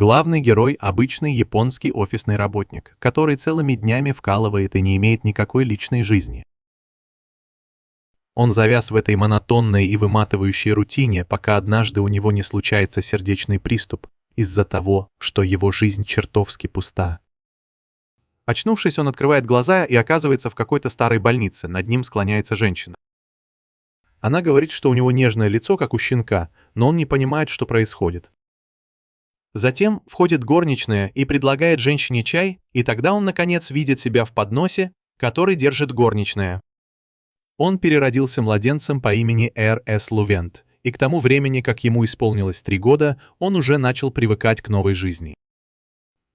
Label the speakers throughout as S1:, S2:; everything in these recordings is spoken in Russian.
S1: Главный герой – обычный японский офисный работник, который целыми днями вкалывает и не имеет никакой личной жизни. Он завяз в этой монотонной и выматывающей рутине, пока однажды у него не случается сердечный приступ из-за того, что его жизнь чертовски пуста. Очнувшись, он открывает глаза и оказывается в какой-то старой больнице, над ним склоняется женщина. Она говорит, что у него нежное лицо, как у щенка, но он не понимает, что происходит. Затем входит горничная и предлагает женщине чай, и тогда он, наконец, видит себя в подносе, который держит горничная. Он переродился младенцем по имени Р.С. Лувент, и к тому времени, как ему исполнилось 3 года, он уже начал привыкать к новой жизни.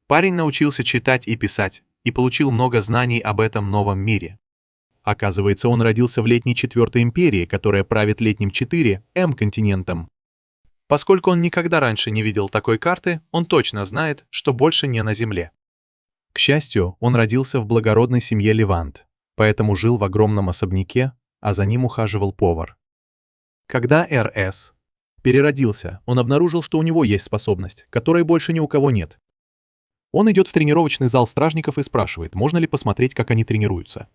S1: Парень научился читать и писать, и получил много знаний об этом новом мире. Оказывается, он родился в летней 4-й империи, которая правит летним 4, М-континентом. Поскольку он никогда раньше не видел такой карты, он точно знает, что больше не на Земле. К счастью, он родился в благородной семье Левант, поэтому жил в огромном особняке, а за ним ухаживал повар. Когда Р.С. переродился, он обнаружил, что у него есть способность, которой больше ни у кого нет. Он идет в тренировочный зал стражников и спрашивает, можно ли посмотреть, как они тренируются.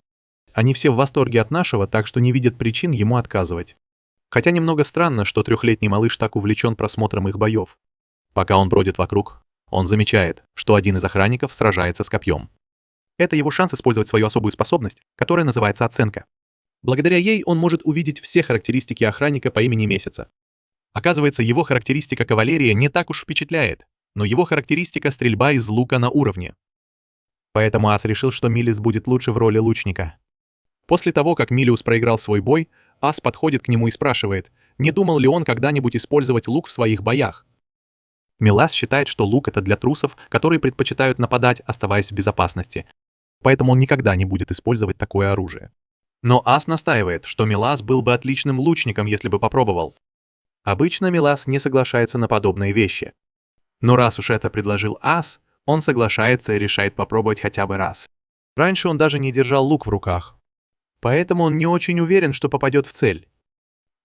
S1: Они все в восторге от нашего, так что не видят причин ему отказывать. Хотя немного странно, что 3-летний малыш так увлечен просмотром их боев. Пока он бродит вокруг, он замечает, что один из охранников сражается с копьем. Это его шанс использовать свою особую способность, которая называется оценка. Благодаря ей он может увидеть все характеристики охранника по имени Месяца. Оказывается, его характеристика кавалерия не так уж впечатляет, но его характеристика стрельба из лука на уровне. Поэтому Ас решил, что Милис будет лучше в роли лучника. После того, как Милиус проиграл свой бой, Ас подходит к нему и спрашивает, не думал ли он когда-нибудь использовать лук в своих боях. Милас считает, что лук — это для трусов, которые предпочитают нападать, оставаясь в безопасности. Поэтому он никогда не будет использовать такое оружие. Но Ас настаивает, что Милас был бы отличным лучником, если бы попробовал. Обычно Милас не соглашается на подобные вещи. Но раз уж это предложил Ас, он соглашается и решает попробовать хотя бы раз. Раньше он даже не держал лук в руках. Поэтому он не очень уверен, что попадет в цель.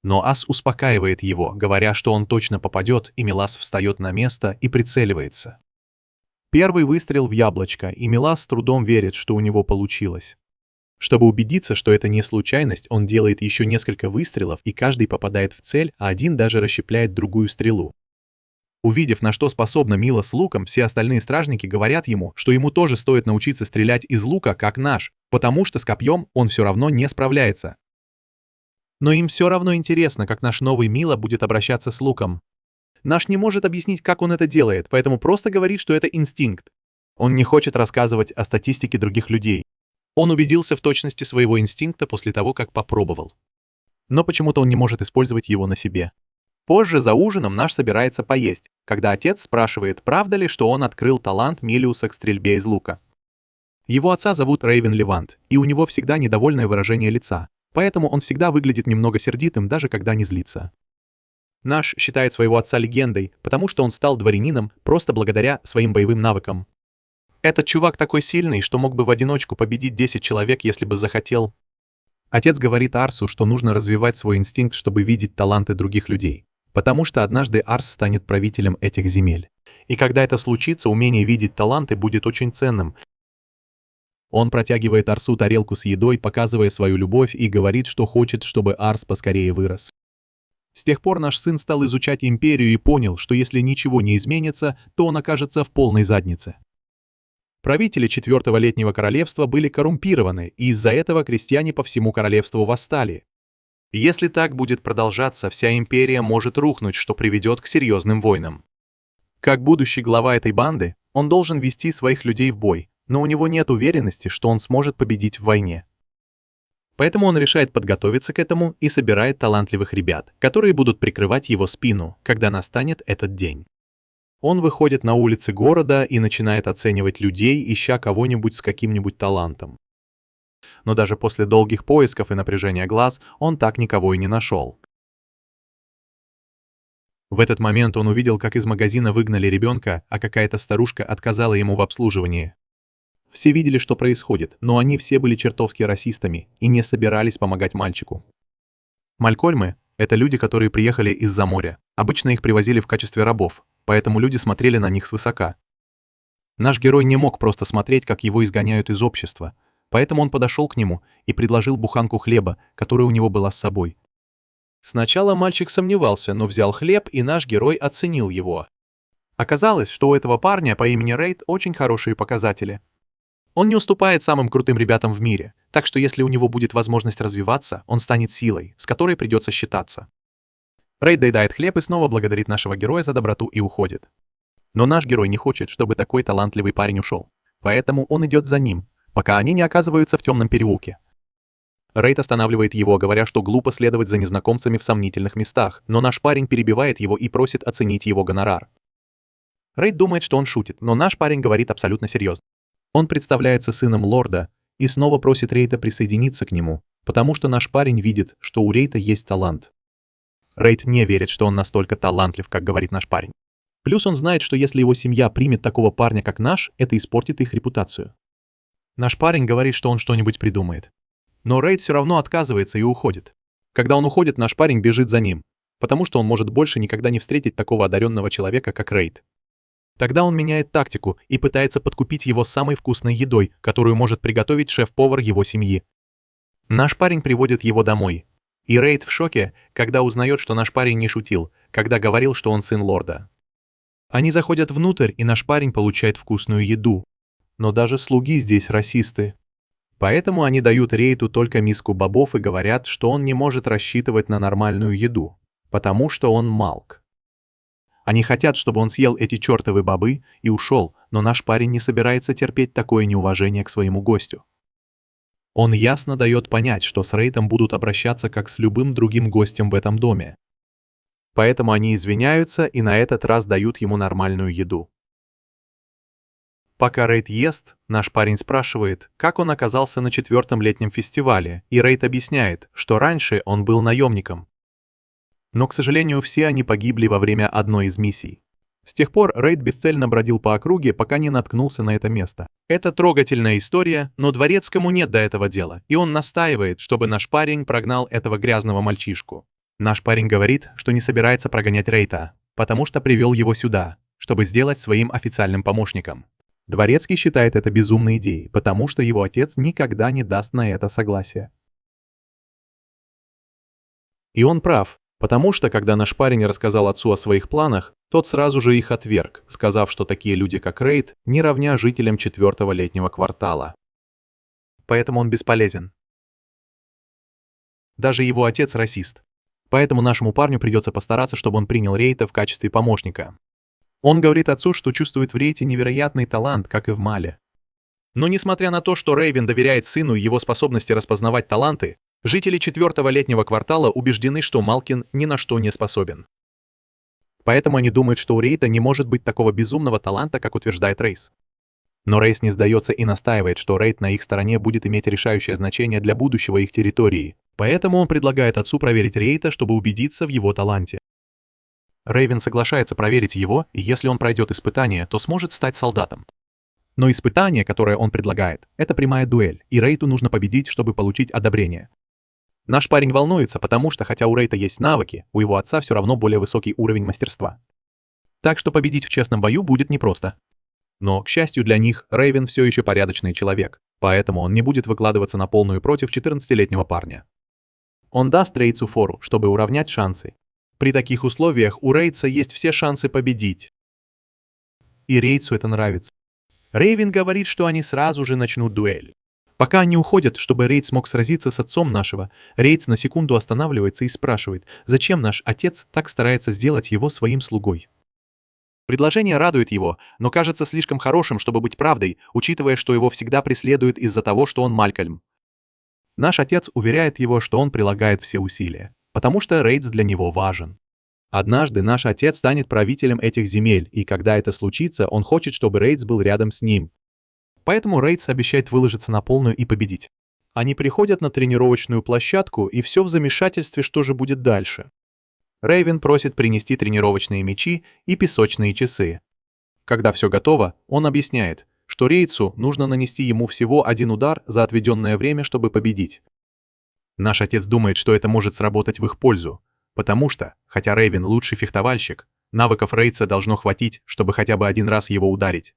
S1: Но Ас успокаивает его, говоря, что он точно попадет, и Милас встает на место и прицеливается. Первый выстрел в яблочко, и Милас с трудом верит, что у него получилось. Чтобы убедиться, что это не случайность, он делает еще несколько выстрелов, и каждый попадает в цель, а один даже расщепляет другую стрелу. Увидев, на что способна Мила с луком, все остальные стражники говорят ему, что ему тоже стоит научиться стрелять из лука, как наш, потому что с копьем он все равно не справляется. Но им все равно интересно, как наш новый Мила будет обращаться с луком. Наш не может объяснить, как он это делает, поэтому просто говорит, что это инстинкт. Он не хочет рассказывать о статистике других людей. Он убедился в точности своего инстинкта после того, как попробовал. Но почему-то он не может использовать его на себе. Позже за ужином наш собирается поесть, когда отец спрашивает, правда ли, что он открыл талант Милиуса к стрельбе из лука. Его отца зовут Рейвен Левант, и у него всегда недовольное выражение лица, поэтому он всегда выглядит немного сердитым, даже когда не злится. Наш считает своего отца легендой, потому что он стал дворянином просто благодаря своим боевым навыкам. Этот чувак такой сильный, что мог бы в одиночку победить 10 человек, если бы захотел. Отец говорит Арсу, что нужно развивать свой инстинкт, чтобы видеть таланты других людей. Потому что однажды Арс станет правителем этих земель. И когда это случится, умение видеть таланты будет очень ценным. Он протягивает Арсу тарелку с едой, показывая свою любовь, и говорит, что хочет, чтобы Арс поскорее вырос. С тех пор наш сын стал изучать империю и понял, что если ничего не изменится, то он окажется в полной заднице. Правители 4-го летнего королевства были коррумпированы, и из-за этого крестьяне по всему королевству восстали. Если так будет продолжаться, вся империя может рухнуть, что приведет к серьезным войнам. Как будущий глава этой банды, он должен вести своих людей в бой, но у него нет уверенности, что он сможет победить в войне. Поэтому он решает подготовиться к этому и собирает талантливых ребят, которые будут прикрывать его спину, когда настанет этот день. Он выходит на улицы города и начинает оценивать людей, ища кого-нибудь с каким-нибудь талантом. Но даже после долгих поисков и напряжения глаз он так никого и не нашел. В этот момент он увидел, как из магазина выгнали ребенка, а какая-то старушка отказала ему в обслуживании. Все видели, что происходит, но они все были чертовски расистами и не собирались помогать мальчику. Малькольмы — это люди, которые приехали из-за моря. Обычно их привозили в качестве рабов. поэтому люди смотрели на них свысока. Наш герой не мог просто смотреть, как его изгоняют из общества, поэтому он подошел к нему и предложил буханку хлеба, которая у него была с собой. Сначала мальчик сомневался, но взял хлеб, и наш герой оценил его. Оказалось, что у этого парня по имени Рейд очень хорошие показатели. Он не уступает самым крутым ребятам в мире, так что если у него будет возможность развиваться, он станет силой, с которой придется считаться. Рейд доедает хлеб и снова благодарит нашего героя за доброту и уходит. Но наш герой не хочет, чтобы такой талантливый парень ушел, поэтому он идет за ним, пока они не оказываются в темном переулке. Рейд останавливает его, говоря, что глупо следовать за незнакомцами в сомнительных местах, но наш парень перебивает его и просит оценить его гонорар. Рейд думает, что он шутит, но наш парень говорит абсолютно серьезно. Он представляется сыном лорда и снова просит Рейда присоединиться к нему, потому что наш парень видит, что у Рейда есть талант. Рейд не верит, что он настолько талантлив, как говорит наш парень. Плюс он знает, что если его семья примет такого парня, как наш, это испортит их репутацию. Наш парень говорит, что он что-нибудь придумает. Но Рейд все равно отказывается и уходит. Когда он уходит, наш парень бежит за ним, потому что он может больше никогда не встретить такого одаренного человека, как Рейд. Тогда он меняет тактику и пытается подкупить его самой вкусной едой, которую может приготовить шеф-повар его семьи. Наш парень приводит его домой. И Рейд в шоке, когда узнает, что наш парень не шутил, когда говорил, что он сын лорда. Они заходят внутрь, и наш парень получает вкусную еду. Но даже слуги здесь расисты. Поэтому они дают Рейду только миску бобов и говорят, что он не может рассчитывать на нормальную еду, потому что он малк. Они хотят, чтобы он съел эти чертовы бобы и ушел, но наш парень не собирается терпеть такое неуважение к своему гостю. Он ясно дает понять, что с Рейдом будут обращаться как с любым другим гостем в этом доме. Поэтому они извиняются и на этот раз дают ему нормальную еду. Пока Рейд ест, наш парень спрашивает, как он оказался на 4-м летнем фестивале, и Рейд объясняет, что раньше он был наемником. Но, к сожалению, все они погибли во время одной из миссий. С тех пор Рейд бесцельно бродил по округе, пока не наткнулся на это место. Это трогательная история, но Дворецкому нет до этого дела, и он настаивает, чтобы наш парень прогнал этого грязного мальчишку. Наш парень говорит, что не собирается прогонять Рейда, потому что привел его сюда, чтобы сделать своим официальным помощником. Дворецкий считает это безумной идеей, потому что его отец никогда не даст на это согласия. И он прав, потому что, когда наш парень рассказал отцу о своих планах, тот сразу же их отверг, сказав, что такие люди, как Рейд, не равня жителям 4-го летнего квартала. Поэтому он бесполезен. Даже его отец расист. Поэтому нашему парню придется постараться, чтобы он принял Рейда в качестве помощника. Он говорит отцу, что чувствует в Рейде невероятный талант, как и в Мале. Но несмотря на то, что Рейвен доверяет сыну и его способности распознавать таланты, жители 4-го летнего квартала убеждены, что Малкин ни на что не способен. Поэтому они думают, что у Рейда не может быть такого безумного таланта, как утверждает Рейс. Но Рейс не сдается и настаивает, что Рейд на их стороне будет иметь решающее значение для будущего их территории. Поэтому он предлагает отцу проверить Рейда, чтобы убедиться в его таланте. Рейвен соглашается проверить его, и если он пройдет испытание, то сможет стать солдатом. Но испытание, которое он предлагает, это прямая дуэль, и Рейду нужно победить, чтобы получить одобрение. Наш парень волнуется, потому что, хотя у Рейда есть навыки, у его отца все равно более высокий уровень мастерства. Так что победить в честном бою будет непросто. Но, к счастью для них, Рейвен все еще порядочный человек, поэтому он не будет выкладываться на полную против 14-летнего парня. Он даст Рейцу фору, чтобы уравнять шансы. При таких условиях у Рейца есть все шансы победить. И Рейцу это нравится. Рейвен говорит, что они сразу же начнут дуэль. Пока они уходят, чтобы Рейд смог сразиться с отцом нашего, Рейц на секунду останавливается и спрашивает, зачем наш отец так старается сделать его своим слугой. Предложение радует его, но кажется слишком хорошим, чтобы быть правдой, учитывая, что его всегда преследуют из-за того, что он Малькольм. Наш отец уверяет его, что он прилагает все усилия, потому что Рейдс для него важен. Однажды наш отец станет правителем этих земель, и когда это случится, он хочет, чтобы Рейдс был рядом с ним. Поэтому Рейдс обещает выложиться на полную и победить. Они приходят на тренировочную площадку, и все в замешательстве, что же будет дальше. Рейвен просит принести тренировочные мячи и песочные часы. Когда все готово, он объясняет, что Рейдсу нужно нанести ему всего один удар за отведенное время, чтобы победить. Наш отец думает, что это может сработать в их пользу, потому что, хотя Рейвен лучший фехтовальщик, Навыков Рейтса должно хватить, чтобы хотя бы один раз его ударить.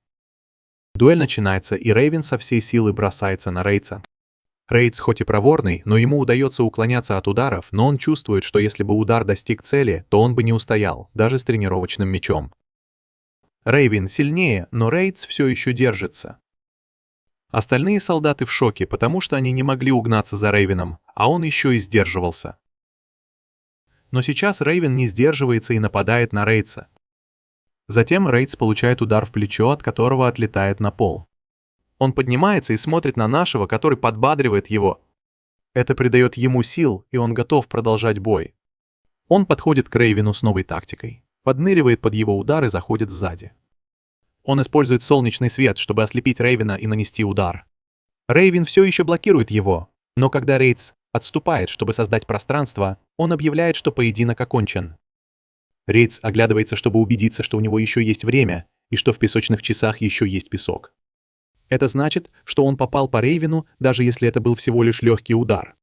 S1: Дуэль начинается, и Рейвен со всей силы бросается на Рейтса. Рейтс хоть и проворный, но ему удается уклоняться от ударов, но он чувствует, что если бы удар достиг цели, то он бы не устоял, даже с тренировочным мечом. Рейвен сильнее, но Рейтс все еще держится. Остальные солдаты в шоке, потому что они не могли угнаться за Рейвеном, а он еще и сдерживался. Но сейчас Рейвен не сдерживается и нападает на Рейтса. Затем Рейтс получает удар в плечо, от которого отлетает на пол. Он поднимается и смотрит на нашего, который подбадривает его. Это придает ему сил, и он готов продолжать бой. Он подходит к Рейвену с новой тактикой, подныривает под его удар и заходит сзади. Он использует солнечный свет, чтобы ослепить Рейвена и нанести удар. Рейвен все еще блокирует его, но когда Рейтс отступает, чтобы создать пространство, он объявляет, что поединок окончен. Рейтс оглядывается, чтобы убедиться, что у него еще есть время, и что в песочных часах еще есть песок. Это значит, что он попал по Рейвену, даже если это был всего лишь легкий удар.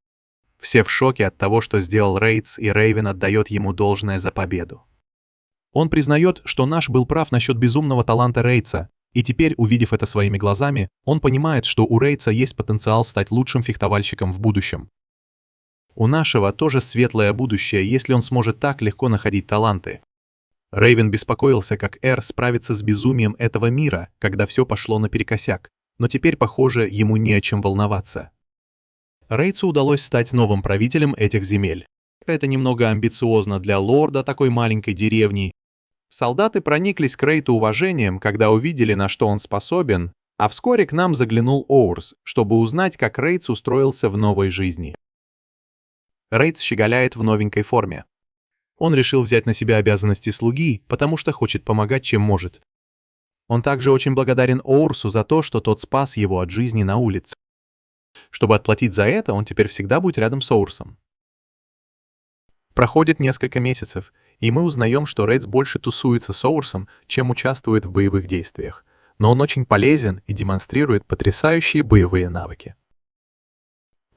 S1: Все в шоке от того, что сделал Рейтс, и Рейвен отдает ему должное за победу. Он признает, что наш был прав насчет безумного таланта Рейтса, и теперь, увидев это своими глазами, он понимает, что у Рейтса есть потенциал стать лучшим фехтовальщиком в будущем. У нашего тоже светлое будущее, если он сможет так легко находить таланты. Рейвен беспокоился, как Эр справится с безумием этого мира, когда все пошло наперекосяк, но теперь, похоже, ему не о чем волноваться. Рейтсу удалось стать новым правителем этих земель. Это немного амбициозно для лорда такой маленькой деревни. Солдаты прониклись к Рейту уважением, когда увидели, на что он способен, а вскоре к нам заглянул Оурс, чтобы узнать, как Рейтс устроился в новой жизни. Рейтс щеголяет в новенькой форме. Он решил взять на себя обязанности слуги, потому что хочет помогать, чем может. Он также очень благодарен Оурсу за то, что тот спас его от жизни на улице. Чтобы отплатить за это, он теперь всегда будет рядом с Оурсом. Проходит несколько месяцев, и мы узнаем, что Рейтс больше тусуется с Оурсом, чем участвует в боевых действиях. Но он очень полезен и демонстрирует потрясающие боевые навыки.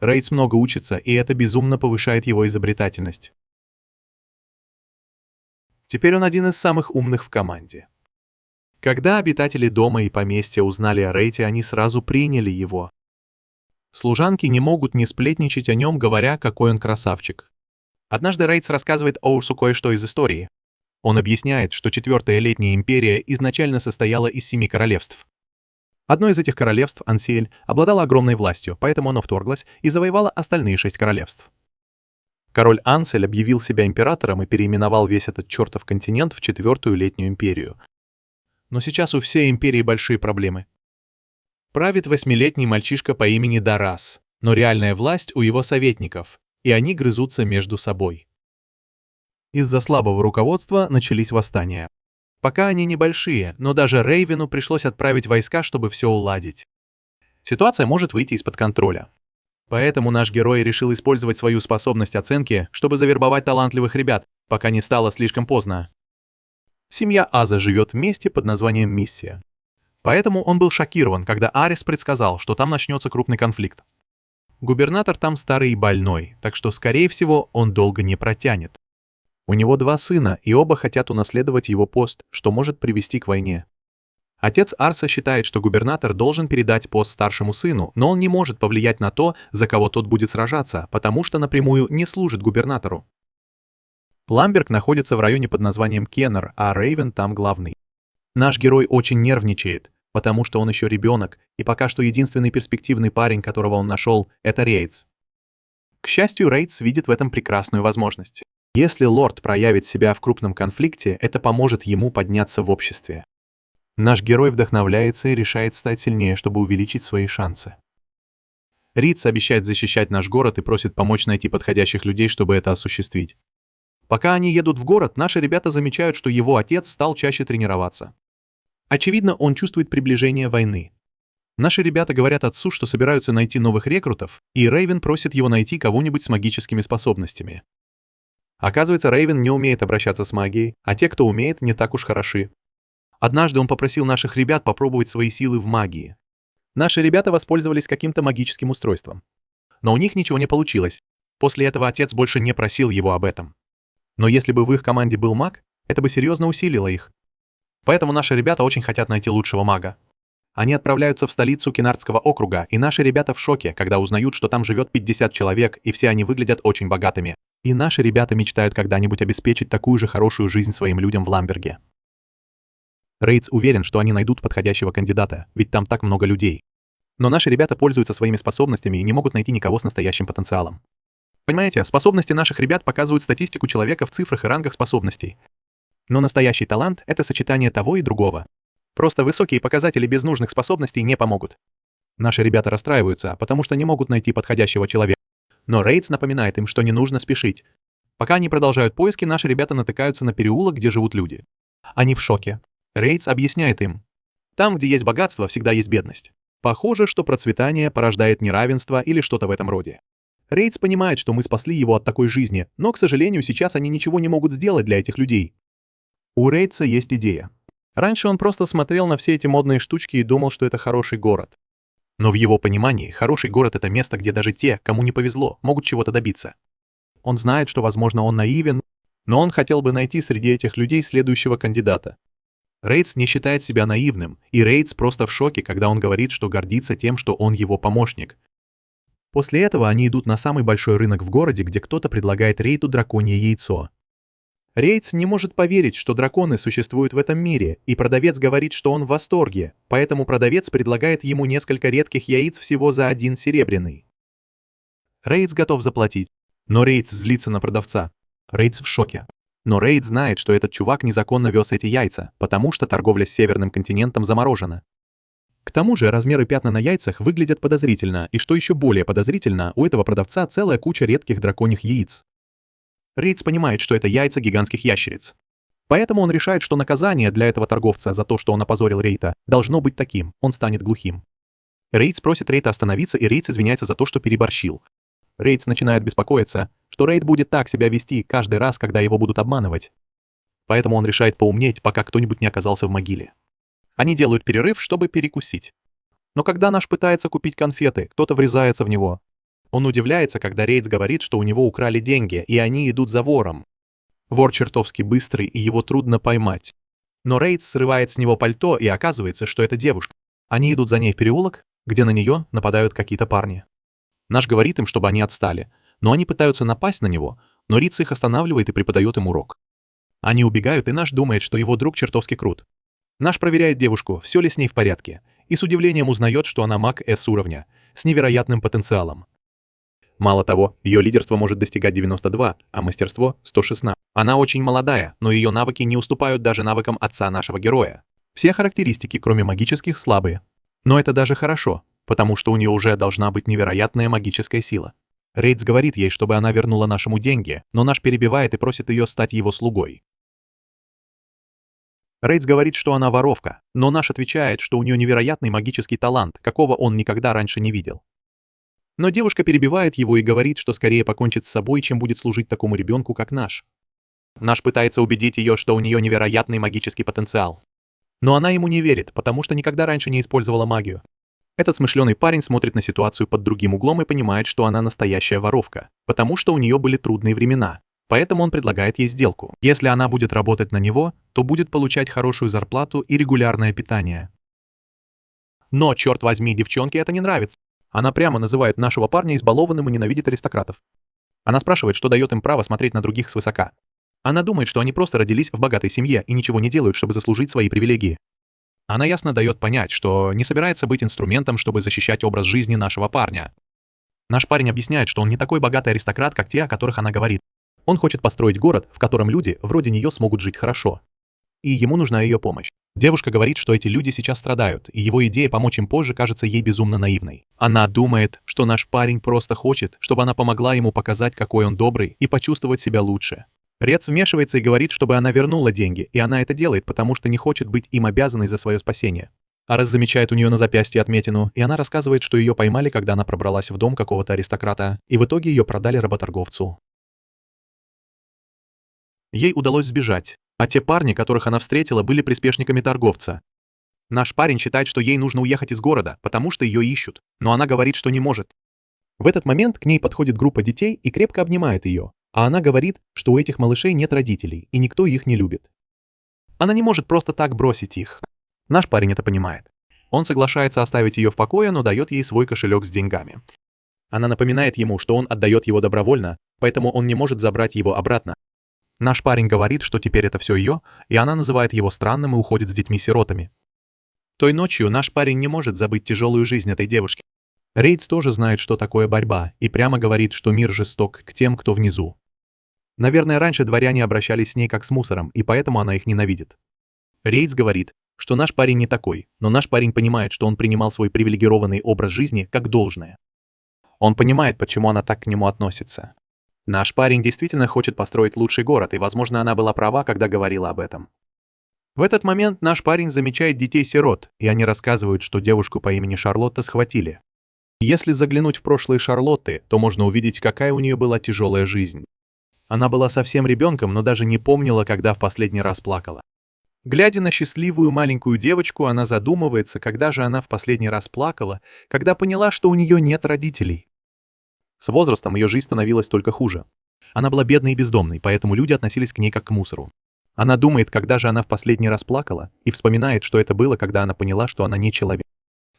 S1: Рейтс много учится, и это безумно повышает его изобретательность. Теперь он один из самых умных в команде. Когда обитатели дома и поместья узнали о Рейте, они сразу приняли его. Служанки не могут не сплетничать о нем, говоря, какой он красавчик. Однажды Рейтс рассказывает Оурсу кое-что из истории. Он объясняет, что Четвертая Летняя Империя изначально состояла из 7 королевств. Одно из этих королевств, Ансиэль, обладало огромной властью, поэтому оно вторглось и завоевало остальные 6 королевств. Король Ансель объявил себя императором и переименовал весь этот чертов континент в Четвертую Летнюю Империю. Но сейчас у всей империи большие проблемы. Правит 8-летний мальчишка по имени Дарас, но реальная власть у его советников, и они грызутся между собой. Из-за слабого руководства начались восстания. Пока они небольшие, но даже Рейвену пришлось отправить войска, чтобы все уладить. Ситуация может выйти из-под контроля. Поэтому наш герой решил использовать свою способность оценки, чтобы завербовать талантливых ребят, пока не стало слишком поздно. Семья Аза живет в месте под названием Миссия. Поэтому он был шокирован, когда Арис предсказал, что там начнется крупный конфликт. Губернатор там старый и больной, так что, скорее всего, он долго не протянет. У него 2 сына, и оба хотят унаследовать его пост, что может привести к войне. Отец Арса считает, что губернатор должен передать пост старшему сыну, но он не может повлиять на то, за кого тот будет сражаться, потому что напрямую не служит губернатору. Ламберг находится в районе под названием Кеннер, а Рейвен там главный. Наш герой очень нервничает, потому что он еще ребенок, и пока что единственный перспективный парень, которого он нашел, это Рейтс. К счастью, Рейтс видит в этом прекрасную возможность. Если лорд проявит себя в крупном конфликте, это поможет ему подняться в обществе. Наш герой вдохновляется и решает стать сильнее, чтобы увеличить свои шансы. Риц обещает защищать наш город и просит помочь найти подходящих людей, чтобы это осуществить. Пока они едут в город, наши ребята замечают, что его отец стал чаще тренироваться. Очевидно, он чувствует приближение войны. Наши ребята говорят отцу, что собираются найти новых рекрутов, и Рейвен просит его найти кого-нибудь с магическими способностями. Оказывается, Рейвен не умеет обращаться с магией, а те, кто умеет, не так уж хороши. Однажды он попросил наших ребят попробовать свои силы в магии. Наши ребята воспользовались каким-то магическим устройством. Но у них ничего не получилось. После этого отец больше не просил его об этом. Но если бы в их команде был маг, Это бы серьезно усилило их. Поэтому наши ребята очень хотят найти лучшего мага. Они отправляются в столицу Кенардского округа, и наши ребята в шоке, когда узнают, что там живет 50 человек, и все они выглядят очень богатыми. И наши ребята мечтают когда-нибудь обеспечить такую же хорошую жизнь своим людям в Ламберге. Рейтс уверен, что они найдут подходящего кандидата, ведь там так много людей. Но наши ребята пользуются своими способностями и не могут найти никого с настоящим потенциалом. Понимаете, способности наших ребят показывают статистику человека в цифрах и рангах способностей. Но настоящий талант — это сочетание того и другого. Просто высокие показатели без нужных способностей не помогут. Наши ребята расстраиваются, потому что не могут найти подходящего человека. Но Рейтс напоминает им, что не нужно спешить. Пока они продолжают поиски, наши ребята натыкаются на переулок, где живут люди. Они в шоке. Рейтс объясняет им. Там, где есть богатство, всегда есть бедность. Похоже, что процветание порождает неравенство или что-то в этом роде. Рейтс понимает, что мы спасли его от такой жизни, но, к сожалению, сейчас они ничего не могут сделать для этих людей. У Рейтса есть идея. Раньше он просто смотрел на все эти модные штучки и думал, что это хороший город. Но в его понимании хороший город — это место, где даже те, кому не повезло, могут чего-то добиться. Он знает, что, возможно, он наивен, но он хотел бы найти среди этих людей следующего кандидата. Рейтс не считает себя наивным, и Рейтс просто в шоке, когда он говорит, что гордится тем, что он его помощник. После этого они идут на самый большой рынок в городе, где кто-то предлагает Рейту драконье яйцо. Рейтс не может поверить, что драконы существуют в этом мире, и продавец говорит, что он в восторге, поэтому продавец предлагает ему несколько редких яиц всего за 1 серебряный. Рейтс готов заплатить, но Рейтс злится на продавца. Рейтс в шоке. Но Рейтс знает, что этот чувак незаконно вез эти яйца, потому что торговля с Северным континентом заморожена. К тому же размеры пятна на яйцах выглядят подозрительно, и что еще более подозрительно, у этого продавца целая куча редких драконьих яиц. Рейтс понимает, что это яйца гигантских ящериц. Поэтому он решает, что наказание для этого торговца за то, что он опозорил Рейта, должно быть таким, он станет глухим. Рейтс просит Рейта остановиться, и Рейтс извиняется за то, что переборщил. Рейтс начинает беспокоиться, что Рейт будет так себя вести каждый раз, когда его будут обманывать. Поэтому он решает поумнеть, пока кто-нибудь не оказался в могиле. Они делают перерыв, чтобы перекусить. Но когда наш пытается купить конфеты, кто-то врезается в него. Он удивляется, когда Рейтс говорит, что у него украли деньги, и они идут за вором. Вор чертовски быстрый, и его трудно поймать. Но Рейтс срывает с него пальто, и оказывается, что это девушка. Они идут за ней в переулок, где на нее нападают какие-то парни. Наш говорит им, чтобы они отстали, но они пытаются напасть на него, но Рейтс их останавливает и преподает им урок. Они убегают, и наш думает, что его друг чертовски крут. Наш проверяет девушку, все ли с ней в порядке, и с удивлением узнает, что она маг S-уровня, с невероятным потенциалом. Мало того, ее лидерство может достигать 92, а мастерство — 116. Она очень молодая, но ее навыки не уступают даже навыкам отца нашего героя. Все характеристики, кроме магических, слабые. Но это даже хорошо, потому что у нее уже должна быть невероятная магическая сила. Рейтс говорит ей, чтобы она вернула нашему деньги, но наш перебивает и просит ее стать его слугой. Рейтс говорит, что она воровка, но наш отвечает, что у нее невероятный магический талант, какого он никогда раньше не видел. Но девушка перебивает его и говорит, что скорее покончит с собой, чем будет служить такому ребенку, как наш. Наш пытается убедить ее, что у нее невероятный магический потенциал. Но она ему не верит, потому что никогда раньше не использовала магию. Этот смышленый парень смотрит на ситуацию под другим углом и понимает, что она настоящая воровка, потому что у нее были трудные времена. Поэтому он предлагает ей сделку. Если она будет работать на него, то будет получать хорошую зарплату и регулярное питание. Но, черт возьми, девчонке это не нравится. Она прямо называет нашего парня избалованным и ненавидит аристократов. Она спрашивает, что дает им право смотреть на других свысока. Она думает, что они просто родились в богатой семье и ничего не делают, чтобы заслужить свои привилегии. Она ясно дает понять, что не собирается быть инструментом, чтобы защищать образ жизни нашего парня. Наш парень объясняет, что он не такой богатый аристократ, как те, о которых она говорит. Он хочет построить город, в котором люди вроде нее смогут жить хорошо. И ему нужна ее помощь. Девушка говорит, что эти люди сейчас страдают, и его идея помочь им позже кажется ей безумно наивной. Она думает, что наш парень просто хочет, чтобы она помогла ему показать, какой он добрый, и почувствовать себя лучше. Рейтс вмешивается и говорит, чтобы она вернула деньги, и она это делает, потому что не хочет быть им обязанной за свое спасение. Арес замечает у нее на запястье отметину, и она рассказывает, что ее поймали, когда она пробралась в дом какого-то аристократа, и в итоге ее продали работорговцу. Ей удалось сбежать, а те парни, которых она встретила, были приспешниками торговца. Наш парень считает, что ей нужно уехать из города, потому что ее ищут, но она говорит, что не может. В этот момент к ней подходит группа детей и крепко обнимает ее, а она говорит, что у этих малышей нет родителей, и никто их не любит. Она не может просто так бросить их. Наш парень это понимает. Он соглашается оставить ее в покое, но дает ей свой кошелек с деньгами. Она напоминает ему, что он отдает его добровольно, поэтому он не может забрать его обратно. Наш парень говорит, что теперь это все ее, и она называет его странным и уходит с детьми-сиротами. Той ночью наш парень не может забыть тяжелую жизнь этой девушки. Рейтс тоже знает, что такое борьба, и прямо говорит, что мир жесток к тем, кто внизу. Наверное, раньше дворяне обращались с ней как с мусором, и поэтому она их ненавидит. Рейтс говорит, что наш парень не такой, но наш парень понимает, что он принимал свой привилегированный образ жизни как должное. Он понимает, почему она так к нему относится. Наш парень действительно хочет построить лучший город, и, возможно, она была права, когда говорила об этом. В этот момент наш парень замечает детей-сирот, и они рассказывают, что девушку по имени Шарлотта схватили. Если заглянуть в прошлое Шарлотты, то можно увидеть, какая у нее была тяжелая жизнь. Она была совсем ребенком, но даже не помнила, когда в последний раз плакала. Глядя на счастливую маленькую девочку, она задумывается, когда же она в последний раз плакала, когда поняла, что у нее нет родителей. С возрастом ее жизнь становилась только хуже. Она была бедной и бездомной, поэтому люди относились к ней как к мусору. Она думает, когда же она в последний раз плакала, и вспоминает, что это было, когда она поняла, что она не человек.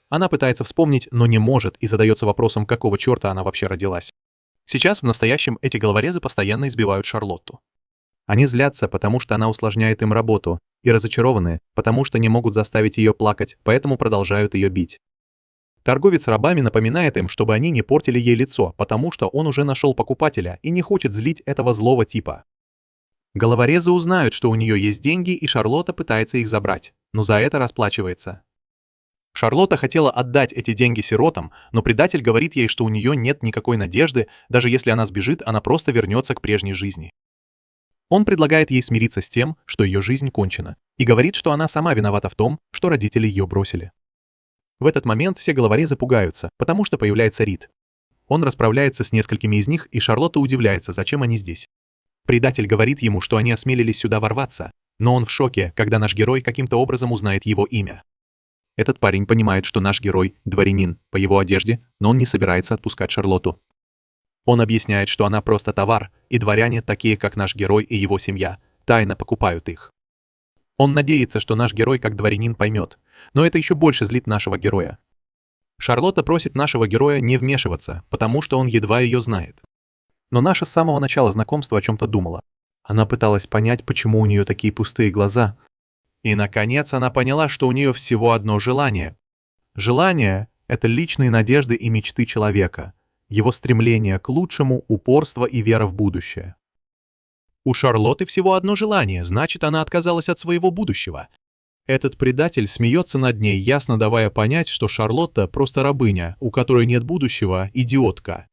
S1: Она пытается вспомнить, но не может, и задается вопросом, какого черта она вообще родилась. Сейчас в настоящем эти головорезы постоянно избивают Шарлотту. Они злятся, потому что она усложняет им работу, и разочарованы, потому что не могут заставить ее плакать, поэтому продолжают ее бить. Торговец рабами напоминает им, чтобы они не портили ей лицо, потому что он уже нашел покупателя и не хочет злить этого злого типа. Головорезы узнают, что у нее есть деньги, и Шарлотта пытается их забрать, но за это расплачивается. Шарлотта хотела отдать эти деньги сиротам, но предатель говорит ей, что у нее нет никакой надежды, даже если она сбежит, она просто вернется к прежней жизни. Он предлагает ей смириться с тем, что ее жизнь кончена, и говорит, что она сама виновата в том, что родители ее бросили. В этот момент все головорезы пугаются, потому что появляется Рид. Он расправляется с несколькими из них, и Шарлотта удивляется, зачем они здесь. Предатель говорит ему, что они осмелились сюда ворваться, но он в шоке, когда наш герой каким-то образом узнает его имя. Этот парень понимает, что наш герой – дворянин по его одежде, но он не собирается отпускать Шарлотту. Он объясняет, что она просто товар, и дворяне, такие как наш герой и его семья, тайно покупают их. Он надеется, что наш герой как дворянин поймет, но это еще больше злит нашего героя. Шарлотта просит нашего героя не вмешиваться, потому что он едва ее знает. Но Наша с самого начала знакомства о чем-то думала. Она пыталась понять, почему у нее такие пустые глаза. И, наконец, она поняла, что у нее всего одно желание. Желание – это личные надежды и мечты человека, его стремление к лучшему, упорство и вера в будущее. У Шарлотты всего одно желание, значит, она отказалась от своего будущего. Этот предатель смеется над ней, ясно давая понять, что Шарлотта просто рабыня, у которой нет будущего, идиотка.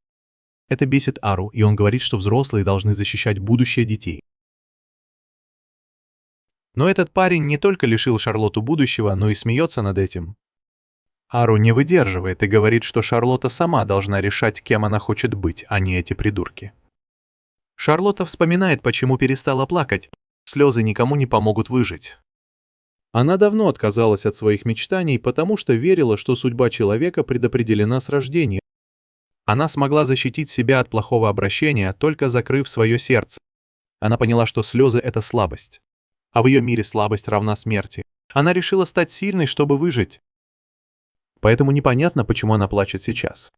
S1: Это бесит Ару, и он говорит, что взрослые должны защищать будущее детей. Но этот парень не только лишил Шарлотту будущего, но и смеется над этим. Ару не выдерживает и говорит, что Шарлотта сама должна решать, кем она хочет быть, а не эти придурки. Шарлотта вспоминает, почему перестала плакать. Слезы никому не помогут выжить. Она давно отказалась от своих мечтаний, потому что верила, что судьба человека предопределена с рождения. Она смогла защитить себя от плохого обращения, только закрыв свое сердце. Она поняла, что слезы – это слабость. А в ее мире слабость равна смерти. Она решила стать сильной, чтобы выжить. Поэтому непонятно, почему она плачет сейчас.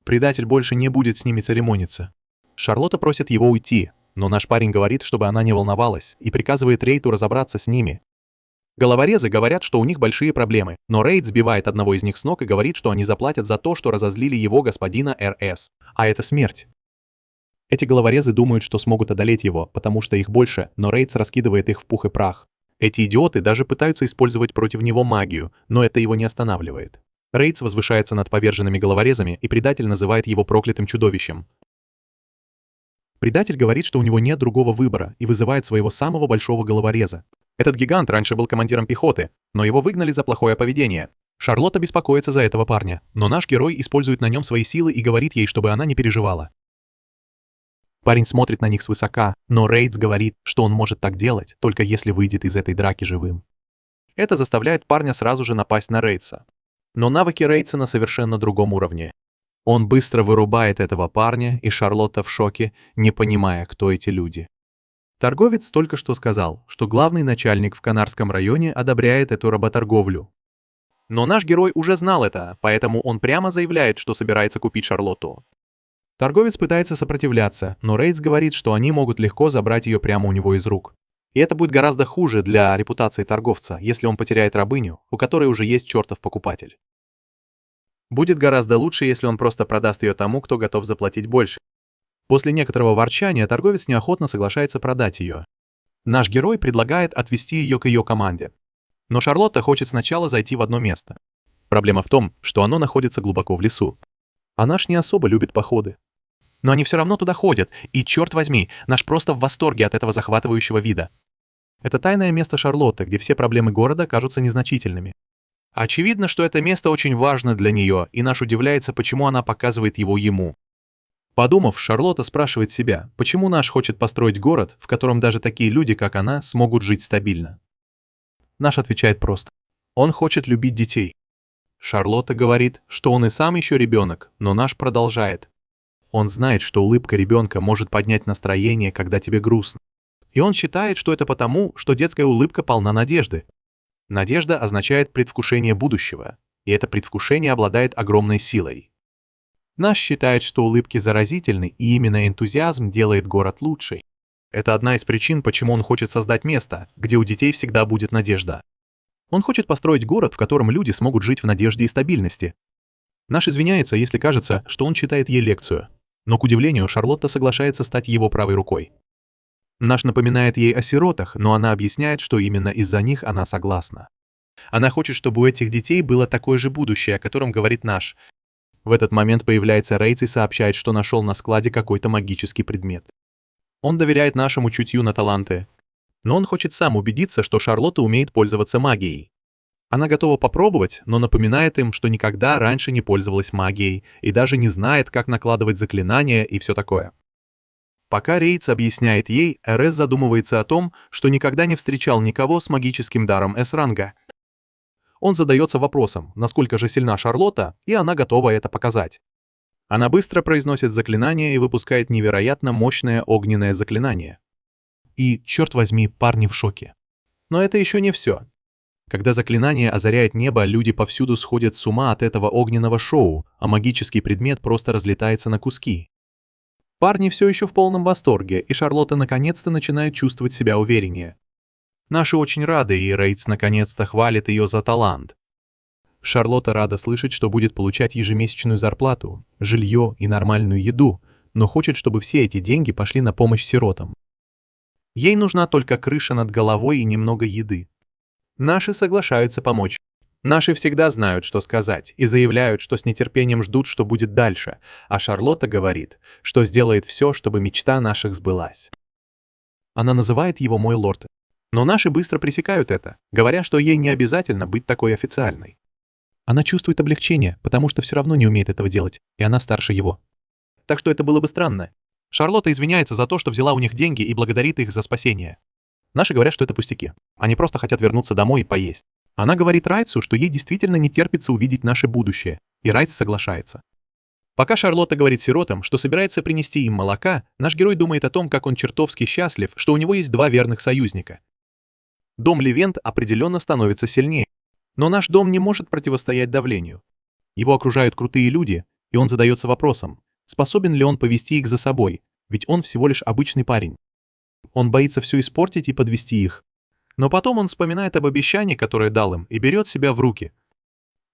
S1: Предатель больше не будет с ними церемониться. Шарлотта просит его уйти, но наш парень говорит, чтобы она не волновалась, и приказывает Рейту разобраться с ними. Головорезы говорят, что у них большие проблемы, но Рейд сбивает одного из них с ног и говорит, что они заплатят за то, что разозлили его господина РС. А это смерть. Эти головорезы думают, что смогут одолеть его, потому что их больше, но Рейд раскидывает их в пух и прах. Эти идиоты даже пытаются использовать против него магию, но это его не останавливает. Рейдс возвышается над поверженными головорезами, и предатель называет его проклятым чудовищем. Предатель говорит, что у него нет другого выбора, и вызывает своего самого большого головореза. Этот гигант раньше был командиром пехоты, но его выгнали за плохое поведение. Шарлотта беспокоится за этого парня, но наш герой использует на нем свои силы и говорит ей, чтобы она не переживала. Парень смотрит на них свысока, но Рейдс говорит, что он может так делать, только если выйдет из этой драки живым. Это заставляет парня сразу же напасть на Рейдса. Но навыки Рейдса на совершенно другом уровне. Он быстро вырубает этого парня, и Шарлотта в шоке, не понимая, кто эти люди. Торговец только что сказал, что главный начальник в Канарском районе одобряет эту работорговлю. Но наш герой уже знал это, поэтому он прямо заявляет, что собирается купить Шарлотту. Торговец пытается сопротивляться, но Рейтс говорит, что они могут легко забрать ее прямо у него из рук. И это будет гораздо хуже для репутации торговца, если он потеряет рабыню, у которой уже есть чертов покупатель. Будет гораздо лучше, если он просто продаст ее тому, кто готов заплатить больше. После некоторого ворчания торговец неохотно соглашается продать ее. Наш герой предлагает отвезти ее к ее команде. Но Шарлотта хочет сначала зайти в одно место. Проблема в том, что оно находится глубоко в лесу. А наш не особо любит походы. Но они все равно туда ходят, и, черт возьми, наш просто в восторге от этого захватывающего вида. Это тайное место Шарлотты, где все проблемы города кажутся незначительными. Очевидно, что это место очень важно для нее, и наш удивляется, почему она показывает его ему. Подумав, Шарлотта спрашивает себя, почему наш хочет построить город, в котором даже такие люди, как она, смогут жить стабильно. Наш отвечает просто. Он хочет любить детей. Шарлотта говорит, что он и сам еще ребенок, но наш продолжает. Он знает, что улыбка ребенка может поднять настроение, когда тебе грустно. И он считает, что это потому, что детская улыбка полна надежды. Надежда означает предвкушение будущего, и это предвкушение обладает огромной силой. Наш считает, что улыбки заразительны, и именно энтузиазм делает город лучшей. Это одна из причин, почему он хочет создать место, где у детей всегда будет надежда. Он хочет построить город, в котором люди смогут жить в надежде и стабильности. Наш извиняется, если кажется, что он читает ей лекцию. Но, к удивлению, Шарлотта соглашается стать его правой рукой. Наш напоминает ей о сиротах, но она объясняет, что именно из-за них она согласна. Она хочет, чтобы у этих детей было такое же будущее, о котором говорит наш. В этот момент появляется Рейтс и сообщает, что нашел на складе какой-то магический предмет. Он доверяет нашему чутью на таланты. Но он хочет сам убедиться, что Шарлотта умеет пользоваться магией. Она готова попробовать, но напоминает им, что никогда раньше не пользовалась магией и даже не знает, как накладывать заклинания и все такое. Пока Рейтс объясняет ей, РС задумывается о том, что никогда не встречал никого с магическим даром С-ранга. Он задается вопросом, насколько же сильна Шарлотта, и она готова это показать. Она быстро произносит заклинание и выпускает невероятно мощное огненное заклинание. И, черт возьми, парни в шоке. Но это еще не все. Когда заклинание озаряет небо, люди повсюду сходят с ума от этого огненного шоу, а магический предмет просто разлетается на куски. Парни все еще в полном восторге, и Шарлотта наконец-то начинает чувствовать себя увереннее. Наши очень рады, и Рейтс наконец-то хвалит ее за талант. Шарлотта рада слышать, что будет получать ежемесячную зарплату, жилье и нормальную еду, но хочет, чтобы все эти деньги пошли на помощь сиротам. Ей нужна только крыша над головой и немного еды. Наши соглашаются помочь. Наши всегда знают, что сказать, и заявляют, что с нетерпением ждут, что будет дальше, а Шарлотта говорит, что сделает все, чтобы мечта наших сбылась. Она называет его «мой лорд». Но наши быстро пресекают это, говоря, что ей не обязательно быть такой официальной. Она чувствует облегчение, потому что все равно не умеет этого делать, и она старше его. Так что это было бы странно. Шарлотта извиняется за то, что взяла у них деньги и благодарит их за спасение. Наши говорят, что это пустяки. Они просто хотят вернуться домой и поесть. Она говорит Райтсу, что ей действительно не терпится увидеть наше будущее, и Райтс соглашается. Пока Шарлотта говорит сиротам, что собирается принести им молока, наш герой думает о том, как он чертовски счастлив, что у него есть два верных союзника. Дом Левент определенно становится сильнее, но наш дом не может противостоять давлению. Его окружают крутые люди, и он задается вопросом, способен ли он повести их за собой, ведь он всего лишь обычный парень. Он боится все испортить и подвести их. Но потом он вспоминает об обещании, которое дал им, и берет себя в руки.